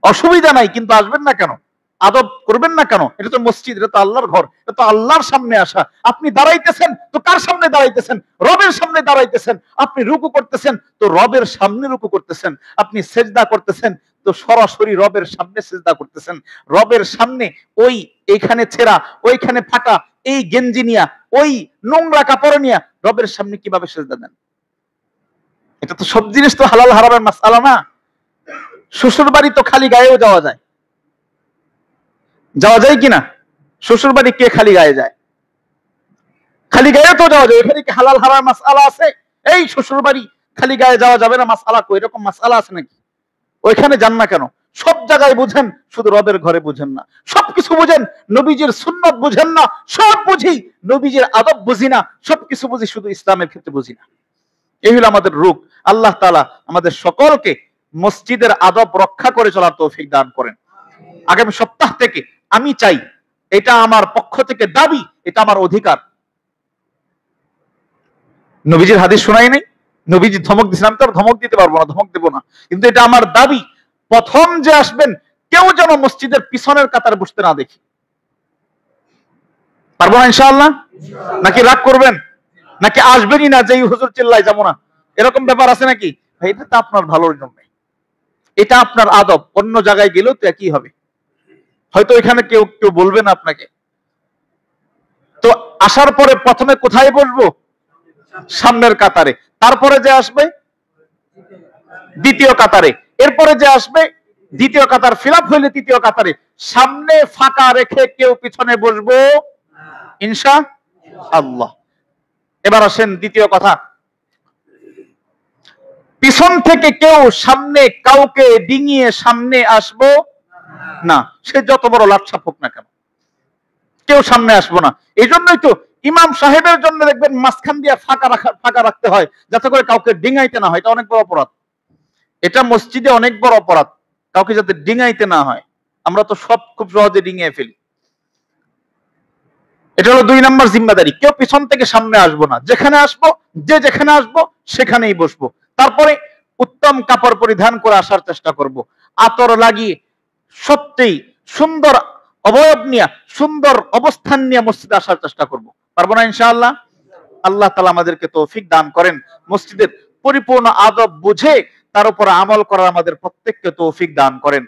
অসুবিধা নাই, কিন্তু আসবেন না কেন? আদব করবেন না কেন? এটা তো মসজিদ, এটা তো আল্লাহর ঘর, এটা তো আল্লাহর সামনে আসা। আপনি দাঁড়াইতেছেন তো কার সামনে দাঁড়াইতেছেন? রবের সামনে দাঁড়াইতেছেন। আপনি রুকু করতেছেন তো রবের সামনে রুকু করতেছেন। আপনি সেজদা করতেছেন তো সরাসরি রবের সামনে সেজদা করতেছেন। রবের সামনে ওই এইখানে ছেঁড়া, ওইখানে ফাটা, এই গেঞ্জি নিয়া, ওই নোংরা কাপড় নিয়া রবের সামনে কিভাবে সেজদা দেন? এটা তো সব জিনিস তো হালাল হারামের মাসআলা না। শ্বশুর বাড়ি তো খালি গায়েও যাওয়া যায়, যাওয়া যায় কিনা? শ্বশুর বাড়ি কে খালি গায়ে যায়? খালি গায়ে তো যাওয়া যায়। এখানে কি হালাল হারাম মাসআলা আছে? এই শ্বশুর বাড়ি খালি গায়ে যাওয়া যাবে না, মাসআলা কই? এরকম মাসআলা আছে নাকি? ওইখানে যান না কেন? সব জায়গায় বুঝেন, শুধু রবের ঘরে বুঝেন না। সবকিছু বুঝেন, নবীজির সুন্নত বুঝেন না। সব বুঝি, নবীজির আদব বুঝি না। সবকিছু বুঝি, শুধু ইসলামের ক্ষেত্রে বুঝি না। এই হলো আমাদের রূপ। আল্লাহ তাআলা আমাদের সকলকে মসজিদের আদব রক্ষা করে চলার তৌফিক দান করেন। আগামী সপ্তাহ থেকে আমি চাই, এটা আমার পক্ষ থেকে দাবি, এটা আমার অধিকার। নবীজির হাদিস শোনাই নাই, নবীজি ধমক দিয়েছেন, আমি তো আর ধমক দিতে পারবো না, ধমক দেবো না, কিন্তু এটা আমার দাবি, প্রথম যে আসবেন কেউ যেন মসজিদের পিছনের কাতারে বসতে না দেখি। পারবো না ইনশাআল্লাহ? নাকি রাগ করবেন? নাকি আসবেনই না, যে হুজুর চিল্লাই যাবো না, এরকম ব্যাপার আছে নাকি? ভাই, এটা তো আপনার ভালোর জন্য, এটা আপনার আদব। অন্য জায়গায় গেলেও তো একই হবে। হয়তো এখানে কেউ কেউ বলবে না আপনাকে। তো আসার পরে প্রথমে কোথায় বসবো? সামনের কাতারে। তারপরে যে আসবে দ্বিতীয় কাতারে। এরপরে যে আসবে দ্বিতীয় কাতার ফিল আপ হইলে তৃতীয় কাতারে। সামনে ফাঁকা রেখে কেউ পিছনে বসবো ইনশাআল্লাহ। এবার আসেন দ্বিতীয় কথা, পিছন থেকে কেউ সামনে কাউকে ডিঙিয়ে সামনে আসবো না। সে যত বড় লাটসাপ হোক না কেন, কেউ সামনে আসবো না। এই জন্যই তো ইমাম সাহেবের জন্য দেখবেন মাঝখান দিয়ে ফাঁকা রাখতে হয়, যাতে করে কাউকে ডিঙাইতে না হয়। এটা অনেক বড় অপরাধ। এটা মসজিদে অনেক বড় অপরাধ, কাউকে যাতে ডিঙাইতে না হয়। আমরা তো সব খুব সহজে ডিঙিয়ে ফেলি। এটা হলো 2 নম্বর জিম্মাদারি। কেউ পিছন থেকে সামনে আসবো না। যেখানে আসবো, যেখানে আসবো সেখানেই বসবো। তারপরে উত্তম কাপড় পরিধান করে আসার চেষ্টা করব। আতর লাগিয়ে সত্যিই সুন্দর অবয়ব নিয়ে, সুন্দর অবস্থান নিয়ে মসজিদে আসার চেষ্টা করব। পারবো না ইনশাআল্লাহ? আল্লাহ তাআলা আমাদেরকে তৌফিক দান করেন। মসজিদের পরিপূর্ণ আদব বুঝে তার উপর আমল করার আমাদের প্রত্যেককে তৌফিক দান করেন।